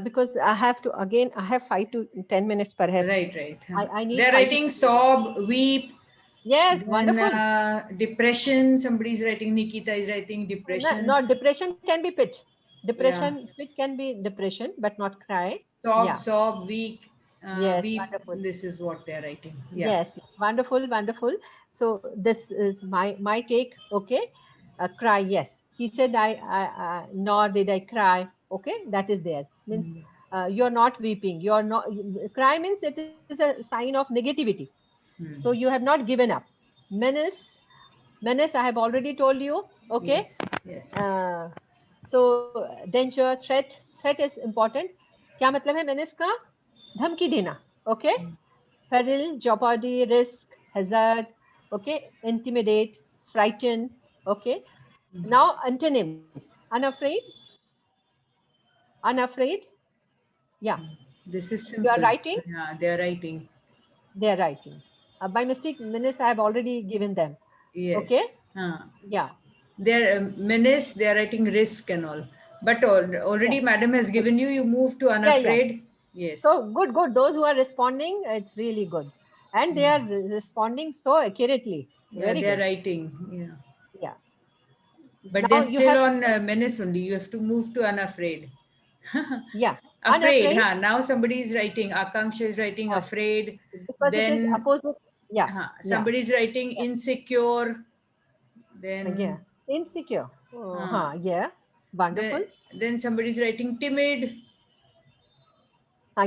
Because I have to, again, I have 5 to 10 minutes perhaps. Right, right. Huh. I need They're 5 to writing 10 minutes. sob, weep. Yes, Then wonderful. depression. Somebody is writing. Nikita is writing depression. Not depression can be pit. Yeah. Depression, pit can be depression, but not cry. Sob, Yeah. sob, weak, Yes, weep. wonderful. This is what they're writing. Yeah. Yes, wonderful, wonderful. So this is my take. Okay, cry. Yes, he said nor did I cry. Okay, that is there. Means you're not weeping. You're not. Cry means it is a sign of negativity. So you have not given up. Menace, menace. I have already told you. Okay. Yes. Yes. So danger, threat is important. क्या मतलब है menace का? धमकी देना. Okay. Peril, jeopardy, risk, hazard, okay, intimidate, frighten, okay. Now antonyms, unafraid, unafraid, yeah, This is you are simple. writing, Yeah, they are writing. they are writing. By mistake, minutes I have already given them, okay, Yes. yeah, They're menace. They are writing risk and all. But already Yeah. madam has given you. You move to Yeah, yeah. unafraid. Yes. So good, good. Those who are responding, it's really good. And they are responding so accurately. Yeah, Very they are good. writing. Yeah. Yeah. But Now they're you still have, on menace only. You have to move to unafraid. yeah, Afraid, unafraid. huh? Now somebody is writing. Akanksha is writing uh, afraid. because it is Then opposite. Yeah, yeah, somebody is writing yeah. insecure. Then Yeah. Insecure. uh, Yeah. Wonderful. then somebody is writing timid.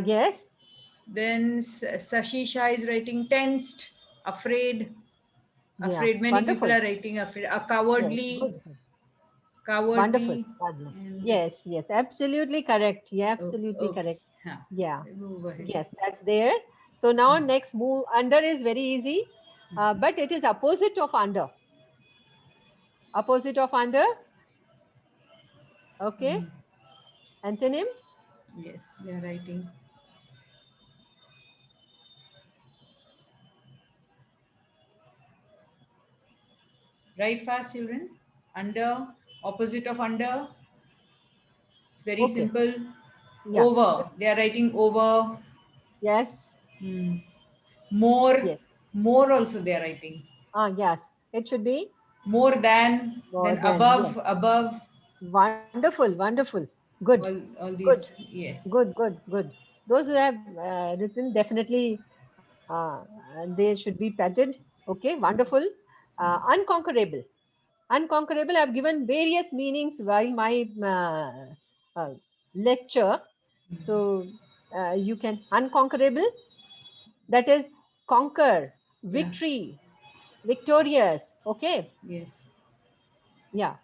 Yes. Then Sashisha is writing tensed, afraid. Yeah. Afraid. Many people Wonderful. are writing afraid. Yes. Cowardly, Good. Good. Wonderful. cowardly, Wonderful. and Yes. Yes. Absolutely correct. Yeah. Absolutely okay. correct. Huh. Yeah. Move ahead. Yes. That's there. So now next move under is very easy, but it is opposite of under. Opposite of under. Okay. Antonym. Yes, they are writing. Write fast, children. Under, opposite of under. It's very Okay. simple. Yeah. Over. They are writing over. Yes. Hmm. More. Yes. More also they are writing. Yes. It should be More than. more Then than. Yes. above. Above. Wonderful. Wonderful. Good. All Good. these. Yes. Good. Good. Good. Those who have written definitely they should be petted. Okay. Wonderful. Unconquerable. Unconquerable. I've given various meanings while my lecture. So you can unconquerable. That is conquer, Yeah. victory, victorious. Okay. Yes. Yeah.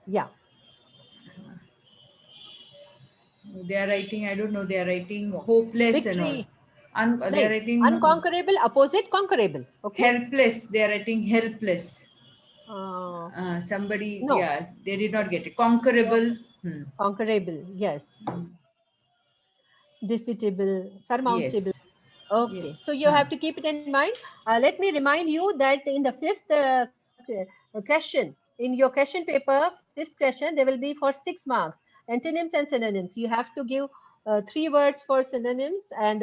Yeah. They are writing. I don't know. They are writing hopeless and all. Victory. They are Nahi. writing Unconquerable, opposite conquerable. Okay. helpless. They are writing helpless. Uh, Somebody. no. Yeah. They did not get it. Conquerable. Hmm. Conquerable. Yes. Defeatable, surmountable. Yes. Yeah. Okay. So you Huh. have to keep it in mind. Let me remind you that in the fifth question, in your question paper, fifth question, there will be for 6 marks. Antonyms and synonyms. You have to give 3 words for synonyms and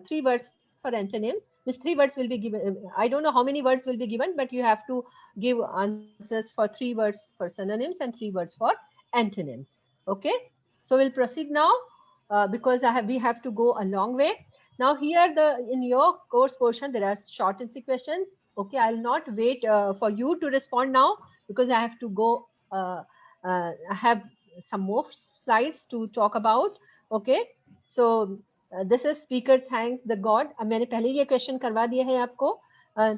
3 words for antonyms. These 3 words will be given. I don't know how many words will be given, but you have to give answers for 3 words for synonyms and 3 words for antonyms. Okay. So we'll proceed now we have to go a long way. Now here in your course portion there are short and questions. Okay, I'll not wait for you to respond now because I have to go. I have some more slides to talk about. Okay, so this is speaker thanks the God. मैंने पहले ये question करवा दिया है आपको.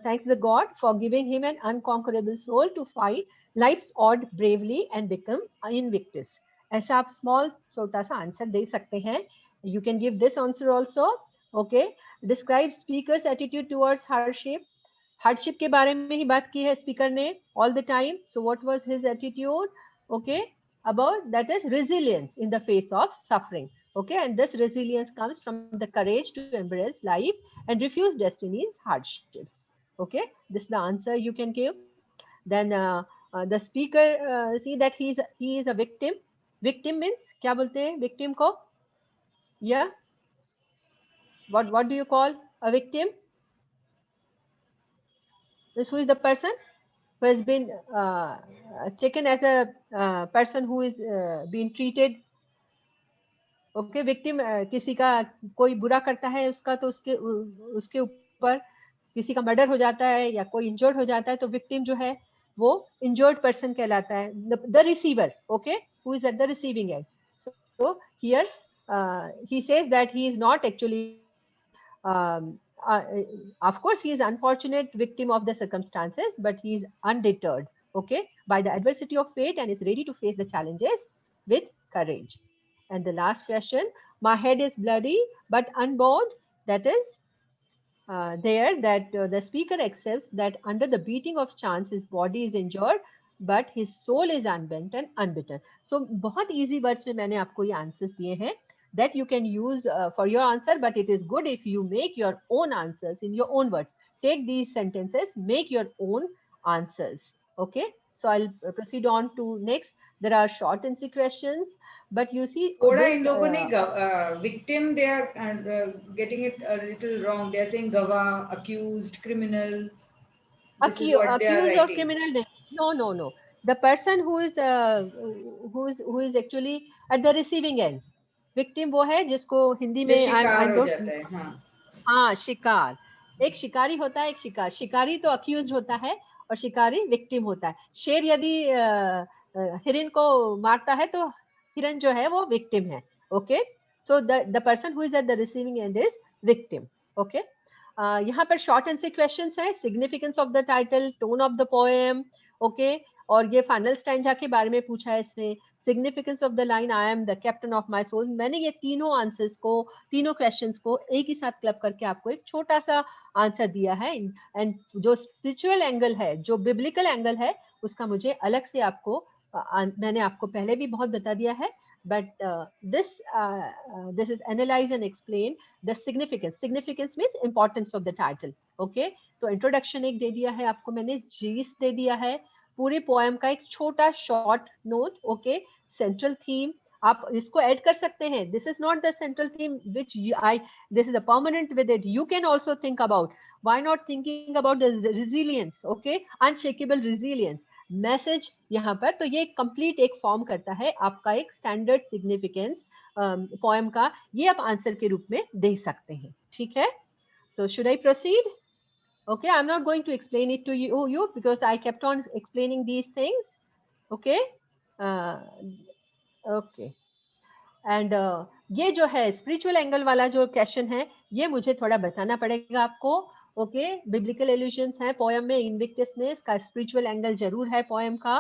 Thanks the God for giving him an unconquerable soul to fight life's odd bravely and become invictus. ऐसा आप small छोटा सा आंसर दे सकते हैं. You can give this answer also. Okay. Describe speaker's attitude towards hardship. Hardship के बारे में ही बात की है speaker ने all the time. So what was his attitude? Okay. About that is resilience in the face of suffering. Okay. And this resilience comes from the courage to embrace life and refuse destiny's hardships. Okay. This is the answer you can give. Then the speaker see that he is a victim. Victim means क्या बोलते हैं victim को? Yeah. What do you call a victim? This who is the person who has been taken as a person who is being treated. Okay, victim किसी का कोई बुरा करता है उसका तो उसके ऊपर किसी का मर्डर हो जाता है या कोई इंजर्ड हो जाता है तो विक्टिम जो है वो इंजर्ड पर्सन कहलाता है the receiver okay who is at the receiving and so here he says that he is not actually of course he is unfortunate victim of the circumstances but he is undeterred okay by the adversity of fate and is ready to face the challenges with courage. And the last question, my head is bloody but unbound. That is there that the speaker accepts that under the beating of chance his body is injured but his soul is unbent and unbitten. So बहुत easy words में मैंने आपको ये answers दिए हैं. that you can use for your answer, but it is good if you make your own answers in your own words. Take these sentences, make your own answers. Okay, so I'll proceed on to next. There are short and answer questions, but you see थोड़ा this इन लोगों ने victim, they are getting it a little wrong. They are saying gawah, accused, criminal. This is what they are accused or writing. criminal. No, no, no. The person who is actually at the receiving end. Victim वो है जिसको हिंदी जो में I शिकार हो don't. जाता है, हाँ. हाँ, शिकार। एक शिकारी होता है, एक शिकार। शिकारी तो अक्यूज होता है और शिकारी विक्टिम होता है। शेर यदि हिरन को मारता है तो हिरन जो है वो विक्टिम है। Okay, so the person who is at the receiving end is victim. Okay, यहाँ पर शॉर्ट आंसर क्वेश्चंस है। Significance of the title, tone of the poem. Okay, और ये फाइनल स्टैंजा के बारे में पूछा है इसमें। Significance of the line I am the captain of my soul. मैंने ये तीनों आंसर्स को, तीनों क्वेश्चंस को एक ही साथ क्लब करके आपको एक छोटा सा आंसर दिया है। एंड जो स्पिरिचुअल एंगल है, जो बिब्लिकल एंगल है, उसका मुझे अलग से आपको मैंने आपको पहले भी बहुत बता दिया है। But this is analyze and explain the significance means importance of the title. Okay, तो इंट्रोडक्शन एक दे दिया है आपको मैंने, जीस दे दिया है, पूरे पोएम का एक छोटा short note. Okay, central theme आप इसको ऐड कर सकते हैं। This is not the central theme which I, this is a permanent with it, you can also think about, why not thinking about the resilience. Okay, unshakeable resilience message यहाँ पर। तो ये complete एक form करता है आपका एक standard significance poem का। ये आप आंसर के रूप में दे सकते हैं। ठीक है, तो should I proceed? Okay, I'm not going to explain it to you because I kept on explaining these things. Okay, uh, okay. And ये जो है स्पिरिचुअल एंगल वाला जो क्वेश्चन है, ये मुझे थोड़ा बताना पड़ेगा आपको। ओके, बिब्लिकल एल्यूजन्स है पोएम में, इनविक्टस में, इसका स्पिरिचुअल एंगल जरूर है पोएम का।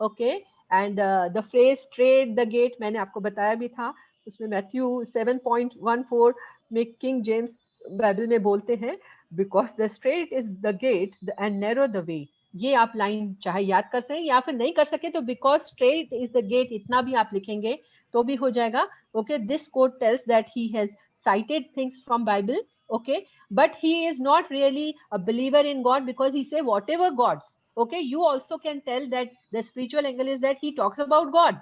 Okay, and the phrase strait the gate मैंने आपको बताया भी था, उसमें मैथ्यू 7.14 में किंग जेम्स बाइबल में बोलते हैं, because the strait is the gate and narrow the way. ये आप लाइन चाहे याद कर सकें या फिर नहीं कर सके तो because strait is the gate इतना भी आप लिखेंगे तो भी हो जाएगा। Okay, this quote tells that he has cited things from Bible. Okay, but he is not really a believer in God because he say whatever gods. Okay, you also can tell that the spiritual angle is that he talks about God,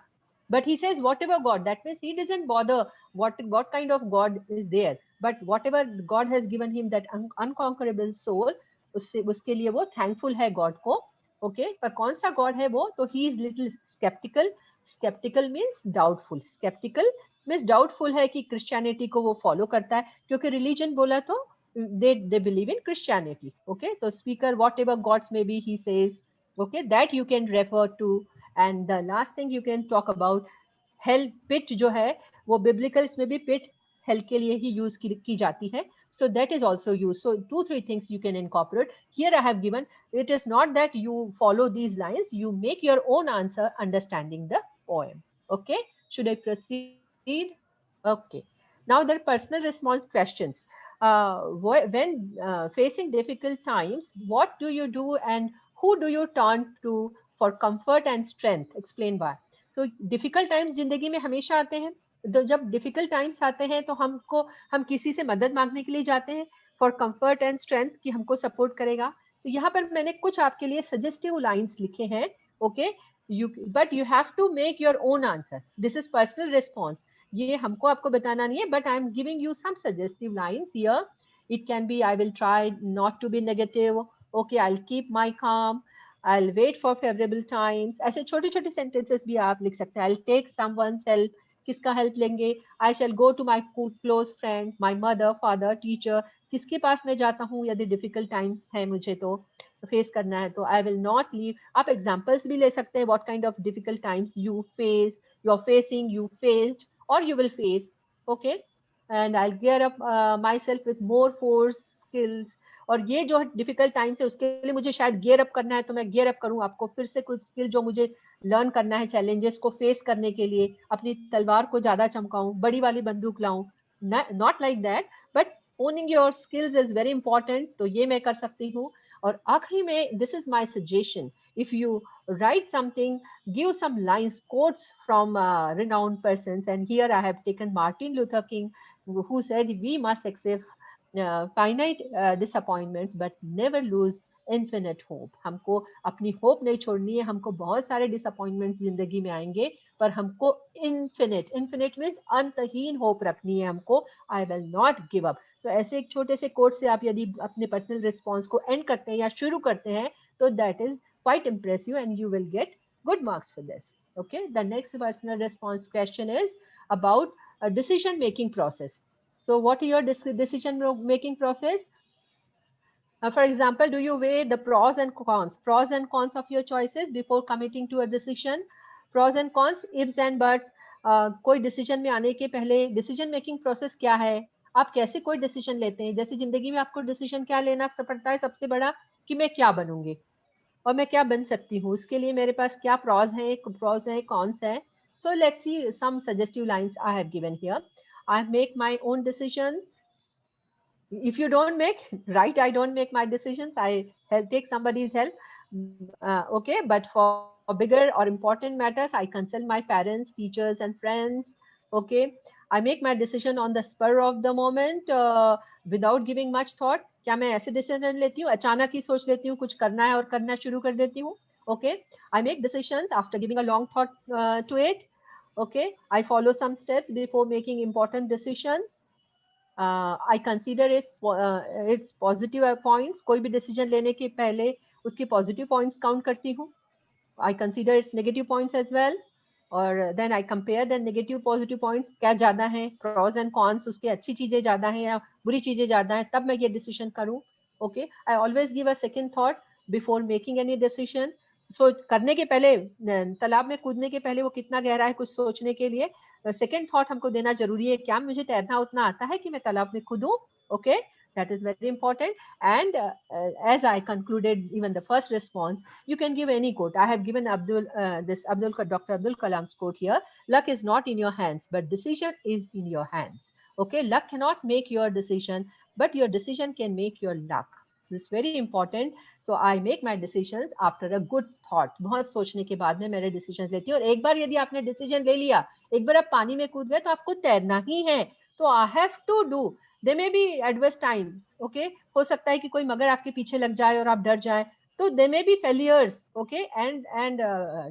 but he says whatever God. That means he doesn't bother what kind of God is there, but whatever God has given him, that unconquerable soul, उसके लिए वो thankful है God को। Okay, पर कौन सा God है वो, तो he is little skeptical. Skeptical means doubtful. Skeptical means doubtful है कि क्रिश्चियनिटी को वो फॉलो करता है, क्योंकि रिलीजन बोला तो they believe in Christianity. Okay, तो speaker whatever gods may be he says, okay, that you can refer to. And the last thing you can talk about hell, pit जो है वो biblical, इसमें भी पिट hello के लिए ही use की जाती है, so that is also used. So 2-3 things you can incorporate here. I have given, it is not that you follow these lines, you make your own answer understanding the poem. Okay, should I proceed? Okay, now there are personal response questions. When facing difficult times, what do you do and who do you turn to for comfort and strength? Explain why. So difficult times जिंदगी में हमेशा आते हैं, तो जब difficult times आते हैं तो हम किसी से मदद मांगने के लिए जाते हैं फॉर कंफर्ट एंड स्ट्रेंथ, कि हमको सपोर्ट करेगा। तो यहाँ पर मैंने कुछ आपके लिए सजेस्टिव लाइंस लिखे हैं। Okay, you but you have to make your own answer, this is personal response, ये हमको आपको बताना नहीं है, but I am giving you some suggestive lines here. It can be I will try not to be negative, okay, I will keep my calm, I will wait for favourable times. ऐसे छोटे छोटे sentences भी आप लिख सकते हैं। I will take someone's help, किसका help लेंगे? I shall go to my close friend, my mother, father, teacher, किसके पास मैं जाता हूँ यदि डिफिकल्ट टाइम्स है मुझे तो फेस करना है तो। आई विल नॉट लीव, आप एग्जाम्पल्स भी ले सकते हैं, what kind of difficult times you face, you are facing, you faced और you will face. Okay, and I gear up myself with more force, skills, और ये जो difficult times है उसके लिए मुझे शायद गियर अप करना है तो मैं गियर अप करूँ, आपको फिर से कुछ स्किल जो मुझे लर्न करना है चैलेंजेस को फेस करने के लिए, अपनी तलवार को ज्यादा चमकाऊं, बड़ी वाली बंदूक लाऊं, not like that, but owning your skills is very important, तो ये मैं कर सकती हूँ। और आखिरी में this is my suggestion If you write something, give some lines, quotes from renowned persons. And here I have taken Martin Luther King, who said, we must accept finite disappointments but never lose infinite hope. हमको अपनी hope नहीं छोड़नी है. हमको बहुत सारे disappointments जिंदगी में आएंगे, पर हमको infinite means अंतहीन hope रखनी है हमको. I will not give up. तो ऐसे एक छोटे से कोट से आप यदि अपने पर्सनल रिस्पॉन्स को एंड करते हैं या शुरू करते हैं, तो that is quite impressive and you will get good marks for this. Okay, the next personal response question is about a decision making process. So what is your decision making process? For example, do you weigh the pros and cons of your choices before committing to a decision? Pros and cons, ifs and buts. कोई decision में आने के पहले decision making process क्या है, आप कैसे कोई डिसीजन लेते हैं. जैसे जिंदगी में आपको डिसीजन क्या लेना पड़ता है सबसे बड़ा, कि मैं क्या बनूंगी और मैं क्या बन सकती हूँ, उसके लिए मेरे पास क्या प्रोज है कॉन्स है. So let's see some suggestive lines I have given here. I make my own decisions. If you don't make, right, I don't make my decisions, I take somebody's help. Okay, but for bigger or important matters, I consult my parents, teachers and friends. Okay, I make my decision on the spur of the moment, without giving much thought. क्या मैं ऐसे decision लेती हूँ, अचानक ही सोच लेती हूँ कुछ करना है और करना शुरू कर देती हूँ. Okay, I make decisions after giving a long thought to it. Okay, I follow some steps before making important decisions. I consider it its positive points. कोई भी decision लेने के पहले उसकी positive points count करती हूँ. I consider its negative points as well. और then I compare the negative positive points, क्या ज्यादा है, pros and cons, उसके अच्छी चीजें ज्यादा हैं या बुरी चीजें ज्यादा हैं, तब मैं ये decision करूँ. Okay, I always give a second thought before making any decision. So करने के पहले, तालाब में कूदने के पहले वो कितना गहरा है कुछ सोचने के लिए सेकेंड थॉट हमको देना जरूरी है. क्या मुझे तैरना उतना आता है कि मैं तालाब में कूदूं. Okay, that is very important. And as I concluded even the first response, you can give any quote. I have given Dr. Abdul Kalam's quote here. Luck is not in your hands, but decision is in your hands. Okay, luck cannot make your decision, but your decision can make your luck. So it's very important. So I make my decisions after a good thought. बहुत सोचने के बाद में मेरे decisions लेती हूँ. और एक बार यदि आपने decision ले लिया, एक बार आप पानी में कूद गए तो आपको तैरना ही है. तो I have to do. There may be adverse times. Okay, हो सकता है कि कोई मगर आपके पीछे लग जाए और आप डर जाए. तो there may be failures. Okay, and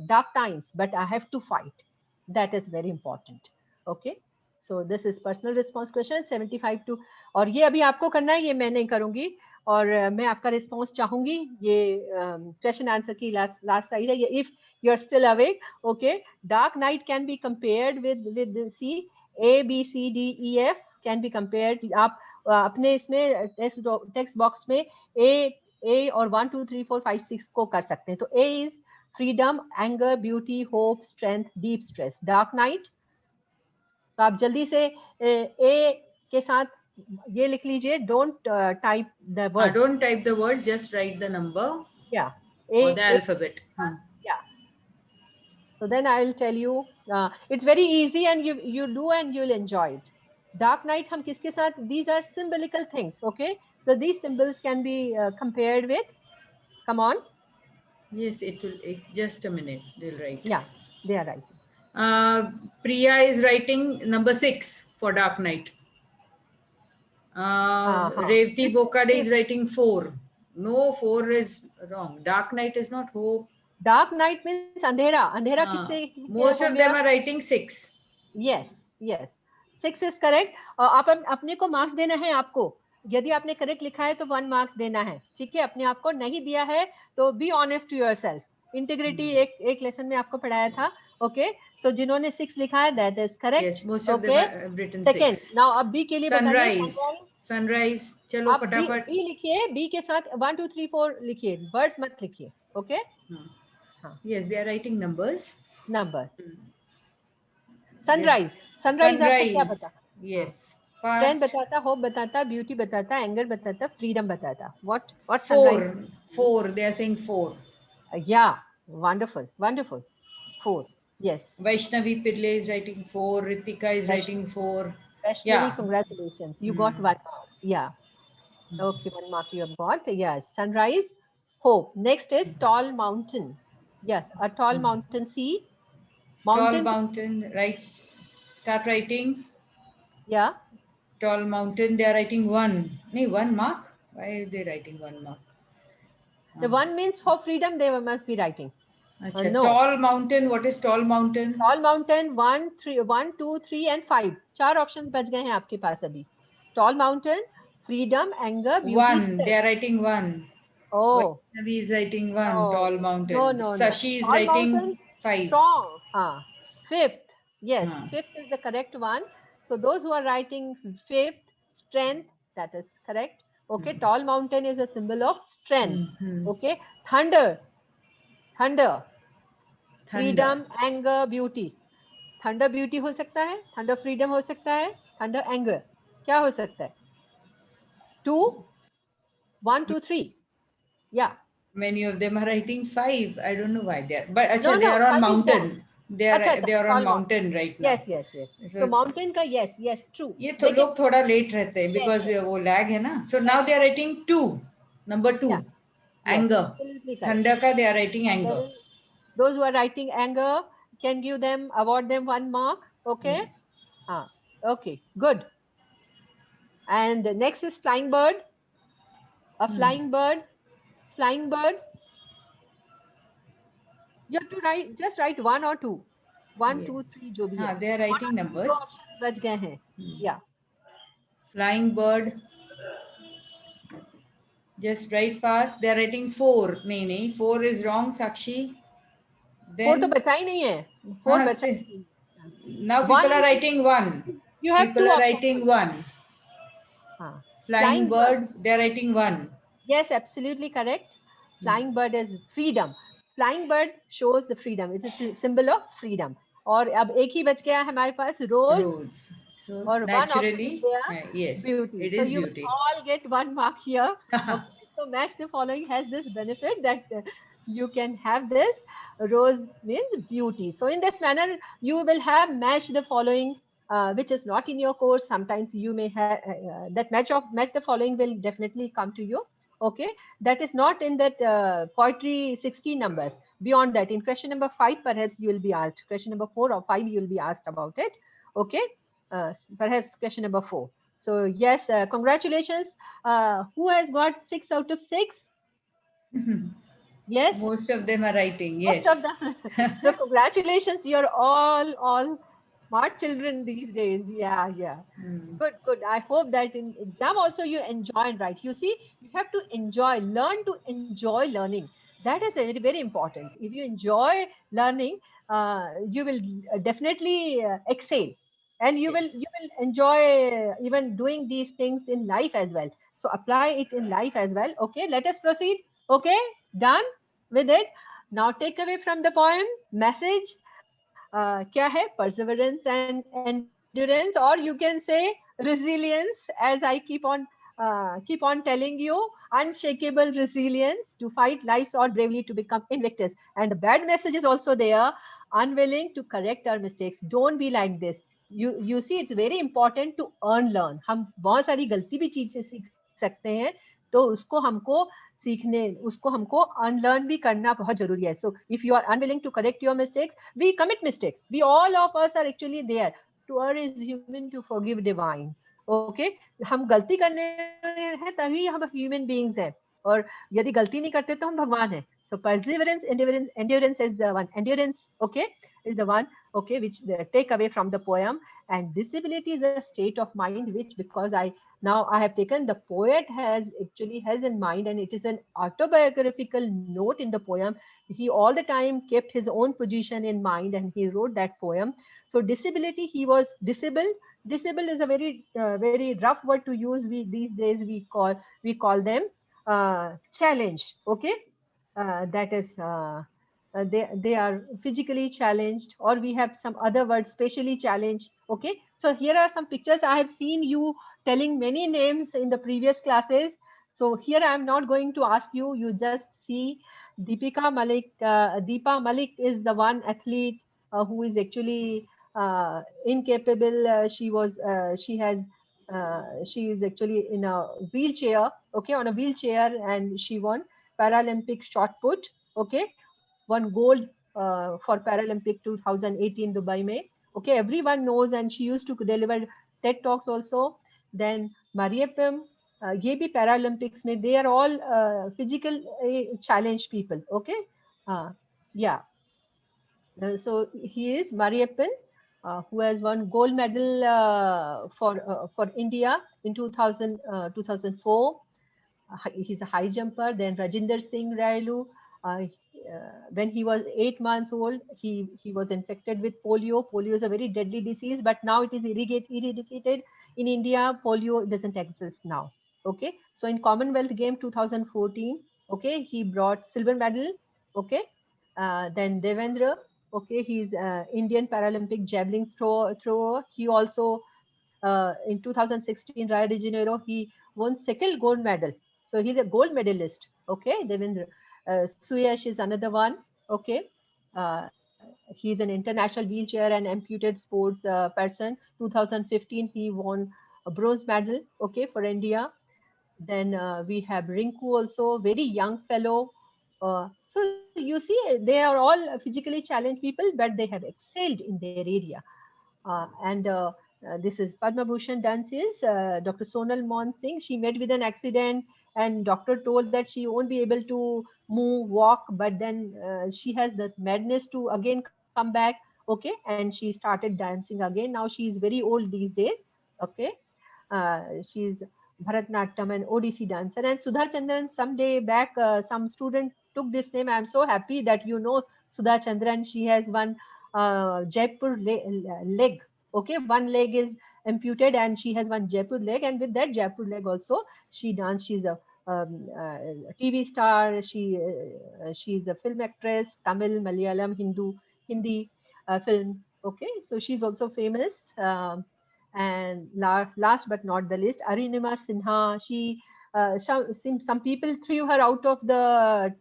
dark times, but I have to fight. That is very important. Okay. So this is personal response question 75 to. और ये अभी आपको करना है, ये मैं नहीं करूंगी. और मैं आपका रिस्पॉन्स चाहूंगी. ये क्वेश्चन आंसर की लास्ट साइड है. ये if you are still awake. Okay, dark night can be compared with C A B C D E F can be compared. आप अपने इसमें टेक्स्ट बॉक्स में ए और 1 2 3 4 5 6 को कर सकते हैं. तो A is freedom, anger, beauty, hope, strength, deep stress. Dark night, तो आप जल्दी से ए के साथ ये लिख लीजिए. Don't type the words. Don't type the words, just write the number. Yeah. Or the alphabet. Yeah. So then I will tell you. It's very easy and you do and you'll enjoy it. Dark night हम किसके साथ? These are symbolical things. Okay. So these symbols can be compared with. Come on. Yes, it will. Just a minute. They'll write. Yeah, they are writing. Priya is writing number 6 for dark night. Revati Bokade is writing 4. No, 4 is wrong. Dark night is not hope. Dark night means अंधेरा. अंधेरा किससे? Most of them are writing 6. Yes, yes. 6 is correct. आप अपने को marks देना है आपको. यदि आपने करेक्ट लिखा है तो 1 मार्क्स देना है. ठीक है, अपने आप को नहीं दिया है तो be honest to yourself. Integrity एक लेसन में आपको पढ़ाया था. ओके, सो जिन्होंने 6 लिखा है that is correct. Yes, most of them have written 6. Second, now अब बी के लिए बताइए. Sunrise. चलो फटाफट. बी लिखिए, बी के साथ 1 2 3 4 लिखिए, वर्ड्स मत लिखिए. Okay. Yes, they are writing numbers. Number. Sunrise. Sunrise आपको क्या बता? Yes. Strength बताता, hope बताता, beauty बताता, anger बताता, freedom बताता. What 4. sunrise? 4. They are saying 4. Yeah, wonderful, wonderful. 4. Yes. Vaishnavi Pillai is writing 4. Ritika is writing 4. Vaishnavi, congratulations. You got 1 mark. Yeah. Okay, 1 mark you have got. Yes. Sunrise, hope. Next is tall mountain. Yes, a tall mountain. See, Tall mountain. mountain, right? Start writing. Yeah. Tall mountain, they are writing one. No, one mark? Why are they writing one mark? The one means for freedom, they must be writing. Achha, No. tall mountain, what is tall mountain? Tall mountain, 1, 3, 1, 2, 3 and 5. चार options बच गए हैं आपके पास अभी. Tall mountain, freedom, anger, beauty, One, they strength. are writing one. Oh. Vaishnavi is writing one, tall No, no, mountain. no, no. Sashi is Tall writing mountain, five. strong. Fifth. Yes, Huh. fifth is the correct one. So those who are writing fifth, strength, that is correct. Okay, tall mountain is a symbol of strength. Okay, thunder, thunder, Thunder. freedom, anger, beauty. Thunder beauty हो सकता है, thunder freedom हो सकता है, thunder anger. क्या हो सकता है? 2, 1, 2, 3. Yeah. Many of them are writing five. I don't know why they are. But No, achha, they no, are on 5 is wrong. mountain. अच्छा They are on tall mountain. mountain right now. Yes, yes, yes. So So mountain का yes, true. ये तो लेकिन लोग थोड़ा late रहते हैं yes, because yes, वो lag है ना. So now they are writing two. Number yeah, two. yes, Anger. absolutely correct. Thunder का they are writing And anger. then those who are writing anger can give them, award them 1 mark. Okay. Yes. Okay, good. And the next is flying bird. A flying bird. Flying bird. You have to write, just write 1 or 2. 1, 2, Yes. 3 जो भी है. हाँ, they are 1 writing or 2 दो numbers. options बच गए हैं. Yeah. Flying bird. Just write fast. They are writing four. नहीं नहीं, four is wrong, Sakshi. 4 तो Then बचा ही नहीं है. 4 हाँ, बचा still, ही नहीं है. now people 1 are and 2. writing one. You have 2 People are options writing only. one. Flying Flying bird. bird, they are writing one. Yes, absolutely correct. Flying bird is freedom. Flying bird shows the freedom. It is a symbol of freedom. और अब एक ही बच गया है हमारे पास rose. Rose. So Or one option is naturally, there, yes, beauty. it So is you beauty. will all get 1 mark here. Okay. So match the following has this benefit that you can have this. Rose means beauty. So in this manner, you will have match the following, which is not in your course. Sometimes you may have that match the following will definitely come to you. Okay, that is not in that poetry 16 numbers. Beyond that, in question number 5, perhaps you will be asked. Question number 4 or 5, you will be asked about it. Okay, perhaps question number 4. So yes, congratulations. Who has got 6 out of 6? Yes, Most of them are writing, most yes. of them. So congratulations, you're all smart children these days. Yeah, yeah. Good, good. I hope that in exam also you enjoy and write. You see, you have to enjoy, learn to enjoy learning. That is very, very important. If you enjoy learning, you will definitely excel, and Yes. you will enjoy even doing these things in life as well. So apply it in life as well. Okay, let us proceed. Okay, done with it. Now take away from the poem message. क्या है perseverance and endurance, or you can say resilience, as I keep on telling you, unshakable resilience to fight lives or bravely to become invictus. And the bad message is also there, unwilling to correct our mistakes. Don't be like this. You see, it's very important to learn. हम बहुत सारी गलती भी चीज से सीख सकते हैं, तो उसको हमको सीखने, उसको हमको अनलर्न भी करना बहुत जरूरी है. So if you are unwilling to correct your mistakes, we commit mistakes. We all of us are actually there. To err is human, to forgive divine. Okay, हम गलती करने हैं तभी हम human beings हैं, और यदि गलती नहीं करते तो हम भगवान हैं. So perseverance, endurance is the one. Endurance, okay, is the one, okay, which take away from the poem. And disability is a state of mind which, because now I have taken, the poet has actually has in mind, and it is an autobiographical note in the poem. He all the time kept his own position in mind, and he wrote that poem. So disability, he was disabled. Disabled is a very rough word to use. We these days we call them challenge. Okay, that is. They are physically challenged, or we have some other words, specially challenged. Okay, so here are some pictures. I have seen you telling many names in the previous classes, so here I am not going to ask you. You just see Deepika Malik. Deepa Malik is the one athlete who is actually incapable. She is actually in a wheelchair. Okay, on a wheelchair, and she won. Paralympic shot put. Okay, one gold for Paralympic 2018 Dubai mein. Okay, everyone knows, and she used to deliver TED talks also. Then Mariapam, ये भी Paralympics में, they are all physical challenge people. Okay, yeah. So he is Mariappan, who has won gold medal for India in 2004. He's a high jumper. Then Rajinder Singh Railu, when he was 8 months old, he was infected with polio. Polio is a very deadly disease, but now it is eradicated in India. Polio doesn't exist now. Okay, so in Commonwealth Game 2014, okay, he brought silver medal. Okay, then Devendra, okay, he's Indian Paralympic javelin thrower. He also in 2016 Rio de Janeiro, he won second gold medal. So he's a gold medalist. Okay, Devendra. Suyash is another one. Okay, he's an international wheelchair and amputated sports person. 2015 he won a bronze medal. Okay, for India. Then we have Rinku also, very young fellow. So you see, they are all physically challenged people, but they have excelled in their area. And this is Padma Bhushan dances. Dr. Sonal Mon Singh, she met with an accident, and doctor told that she won't be able to move, walk, but then she has the madness to again come back. Okay, and she started dancing again. Now she is very old these days. Okay, she's Bharatnatyam and ODC dancer. And Sudha Chandran, someday back, some student took this name. I'm so happy that you know Sudha Chandran. She has one Jaipur leg. Okay, one leg is amputed, and she has one Jaipur leg. And with that Jaipur leg also, she danced. She's a TV star. She's a film actress, Tamil, Malayalam, Hindi film. Okay, so she's also famous. And last but not the least, Arinima Sinha. Some people threw her out of the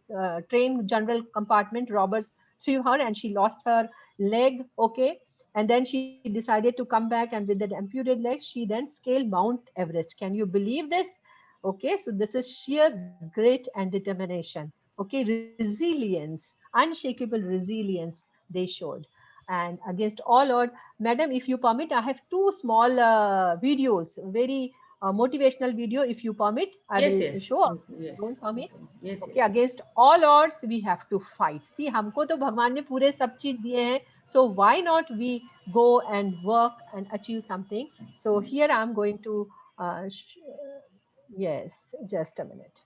train general compartment. Robbers threw her, and she lost her leg. Okay, and then she decided to come back, and with that amputated leg, she then scaled Mount Everest. Can you believe this? Okay, so this is sheer grit and determination. Okay, resilience, unshakable resilience they showed. And against all odds, madam, if you permit, I have two small videos, very motivational video. If you permit, I Yes, will yes. show. Okay, yes. Don't permit. Okay. Yes, Okay, yes. against all odds, we have to fight. See, हमको तो भगवान ने पूरे सब चीज दिए हैं. So why not we go and work and achieve something? So here I'm going to, yes, just a minute.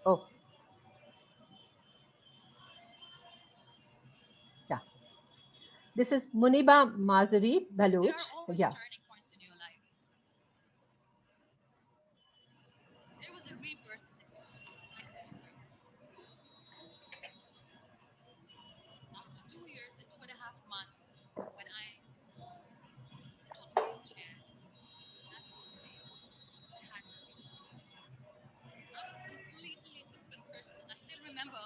Oh, yeah. This is Muniba Mazari There Baluch. are always Yeah. turning points in your life. There was a rebirth day, as I said earlier. After 2 years and 2.5 months, when I sit on a wheelchair, that was the day I had my rebirth. I was a completely different person. I still remember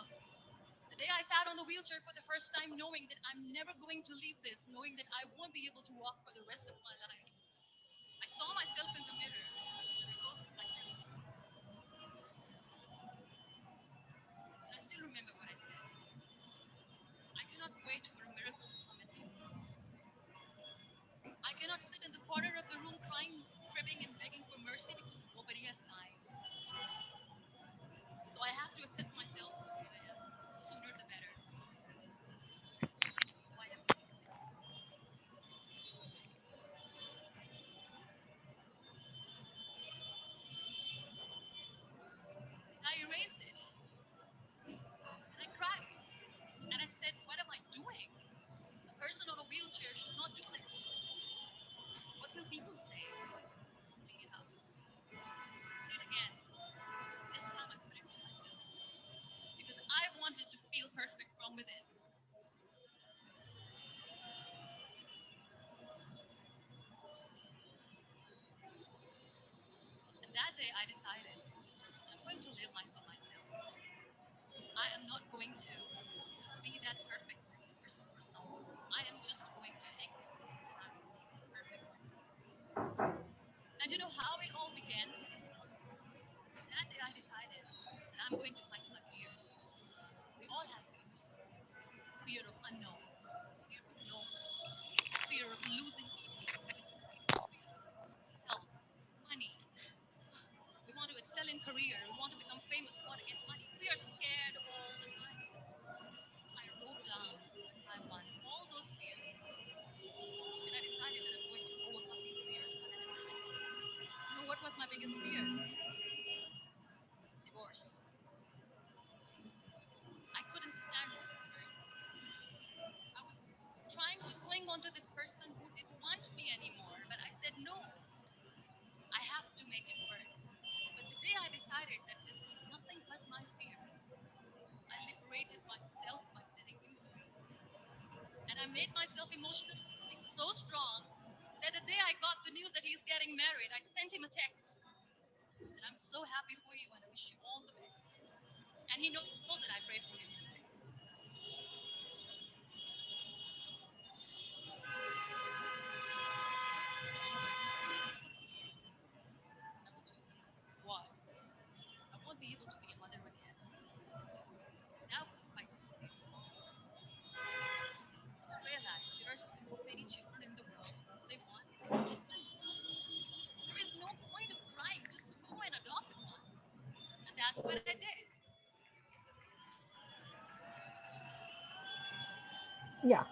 the day I sat on the wheelchair for the first time, knowing that I'm never going to leave this, knowing that I won't be able to walk for the rest of my life. I saw myself in the mirror and I talked to myself. And I still remember what I said. I cannot wait for a miracle to come and make me whole. I cannot sit in the corner of the room crying, cribbing, and begging for mercy because nobody has time. So I have to accept myself the way I am. The sooner the better. So I am here today. And I erased it. And I cried. And I said, what am I doing? A person on a wheelchair should not do this. What will people say? Clean it up. Put it again. This time I put it for myself. Because I wanted to feel perfect from within. And that day I decided I'm going to live life for myself. I am not going to be that perfect person for someone. I am just going to take this and I will be perfect myself. And you know how it all began? day I decided that I'm going to fight my fears. We all have fears: fear of unknown, fear of known, fear of losing people, fear of health, money. We want to excel in career, we want to become famous, we want to get money. We are scared all the time. I wrote down one by one all those fears, and I decided that I'm going to overcome these fears one at a time. You know what was my biggest fear? Divorce. I couldn't stand this word. I was trying to cling onto this person who didn't want me anymore, but I said, no, I have to make it work. But the day I decided that this is nothing but my fear, I liberated myself by setting him free. And I made myself emotionally so strong that the day I got the news that he's getting married, I sent him a text. And I'm so happy for you and I wish you all the best. And he knows that I pray for him today. My biggest fear, number two, was I won't be able to be a mother again. That was quite devastating. Then I realized there are so many children in the world. All they want is acceptance. So there is no point of crying. Just go and adopt one. And that's what I did. Yeah.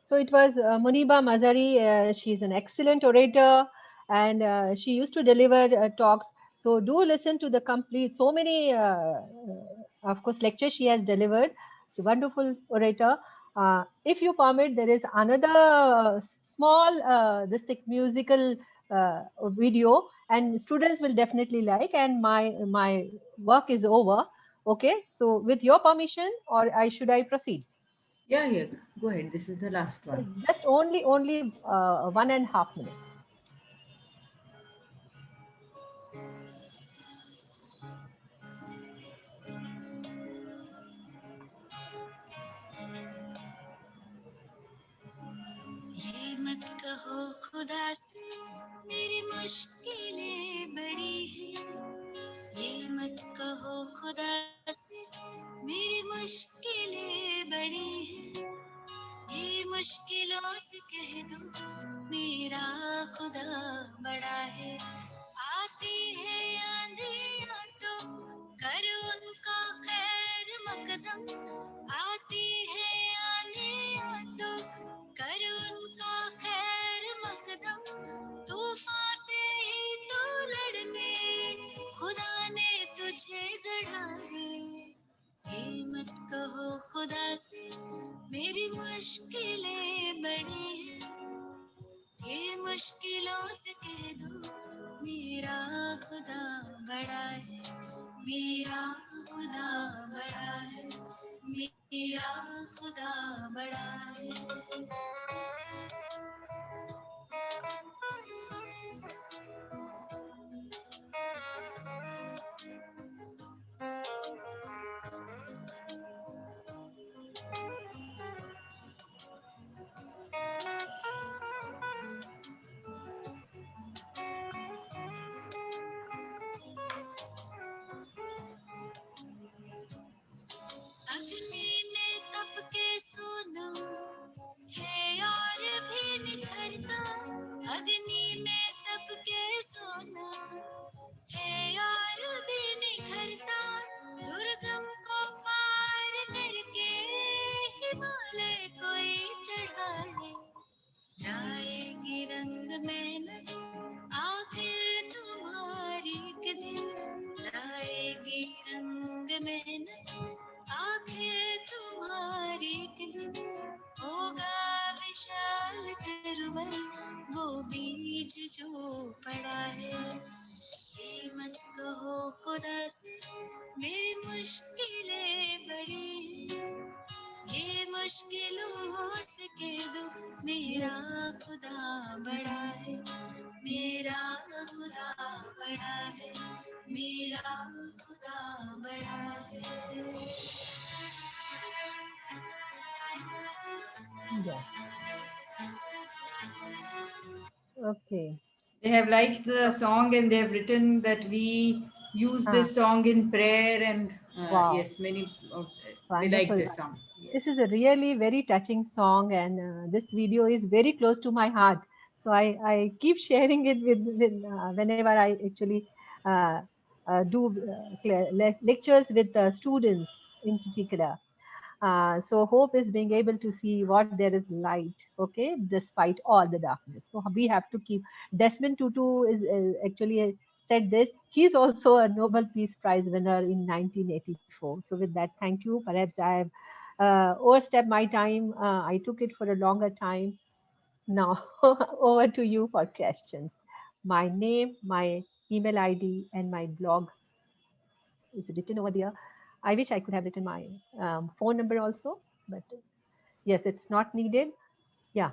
So it was Muniba Mazari. She's an excellent orator, and she used to deliver talks. So do listen to the complete. So many, of course, lectures she has delivered. She's a wonderful orator. If you permit, there is another small this thing, musical video, and students will definitely like. And my work is over. Okay. So with your permission, or I should I proceed? Yeah, yeah. Go ahead. This is the last one. Just only 1.5 minutes. ये मत कहो खुदा से मेरी मुश्किलें बड़ी हैं। ये मत कहो खुदा से मेरी मुश्किलें बड़ी हैं। ये मुश्किलों से कह दो मेरा खुदा बड़ा है। आती है आंधियाँ तो कर उनका खैर मकदम। आती है आंधियाँ तो कर उनका खैर मकदम। तूफान से ही तो लड़ने खुदा ने तुझे गढ़ा है। ये मत कहो खुदा से मेरी मुश्किलें बड़ी हैं। ये मुश्किलों से कह दो मेरा खुदा बड़ा है। मेरा खुदा बड़ा है। मेरा खुदा बड़ा है। अग्नि में तप के सोना है और भी निखरता। अग्नि में तप के सोना है और भी निखरता। दुर्गम को पार करके हिमालय कोई चढ़ा है। लाएगी रंग मेहनत आखिर तुम्हारी एक दिन। लाएगी रंग मेहनत आखिर तुम्हारी एक दिन। होगा विशाल तरवर वो बीज जो पड़ा है। ये मत कहो खुदा से मेरी मुश्किलें बड़ी हैं। ये मुश्किलों से कह दो मेरा खुदा बड़ा है। मेरा खुदा बड़ा है। मेरा खुदा बड़ा है। Yeah. Okay. They have liked the song and they have written that we use Ah, this song in prayer, and wow, yes, many they like wonderful. this song. This Yes. is a really very touching song, and this video is very close to my heart. So I keep sharing it with whenever I actually uh, do lectures with students in particular. So hope is being able to see what there is light, okay, despite all the darkness. So we have to keep. Desmond Tutu is actually said this. He's also a Nobel Peace Prize winner in 1984. So with that, thank you. Perhaps I have overstepped my time. I took it for a longer time. Now over to you for questions. My name, my email ID, and my blog is written over there. I wish I could have written my phone number also, but yes, it's not needed. Yeah,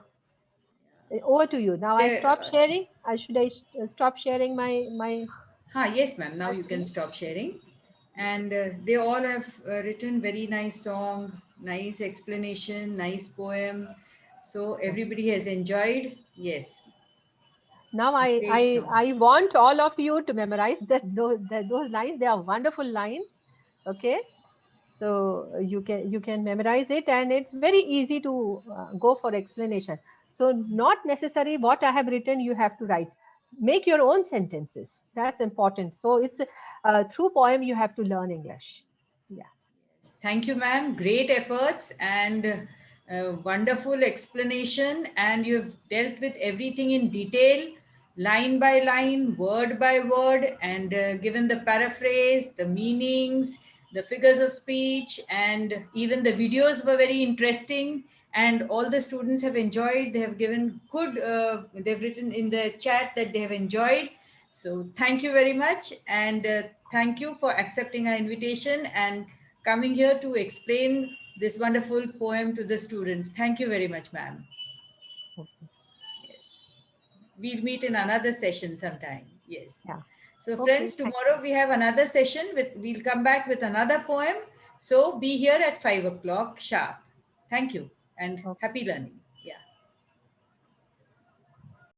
over to you. Now I They, stop sharing. Should I stop sharing yes, ma'am. Now my you can screen? stop sharing. Yes. And they all have written very nice song, nice explanation, nice poem. So Okay. everybody has enjoyed. Yes, Now I, great I song. I want all of you to memorize those lines. They are wonderful lines. Okay. So you can memorize it, and it's very easy to go for explanation. So not necessary what I have written you have to write. Make your own sentences. That's important. So it's through poem you have to learn English. Yeah. Thank you, ma'am. Great efforts and wonderful explanation. And you've dealt with everything in detail, line by line, word by word, and given the paraphrase, the meanings, the figures of speech, and even the videos were very interesting. And all the students have enjoyed. They have given good, they've written in the chat that they have enjoyed. So thank you very much, and thank you for accepting our invitation and coming here to explain this wonderful poem to the students. Thank you very much, ma'am. Okay. Yes. We'll meet in another session sometime. Yes. Yeah. So Okay. friends, Thank tomorrow you. we have another session with, we'll come back with another poem. So be here at 5 o'clock sharp. Thank you and Okay. happy learning.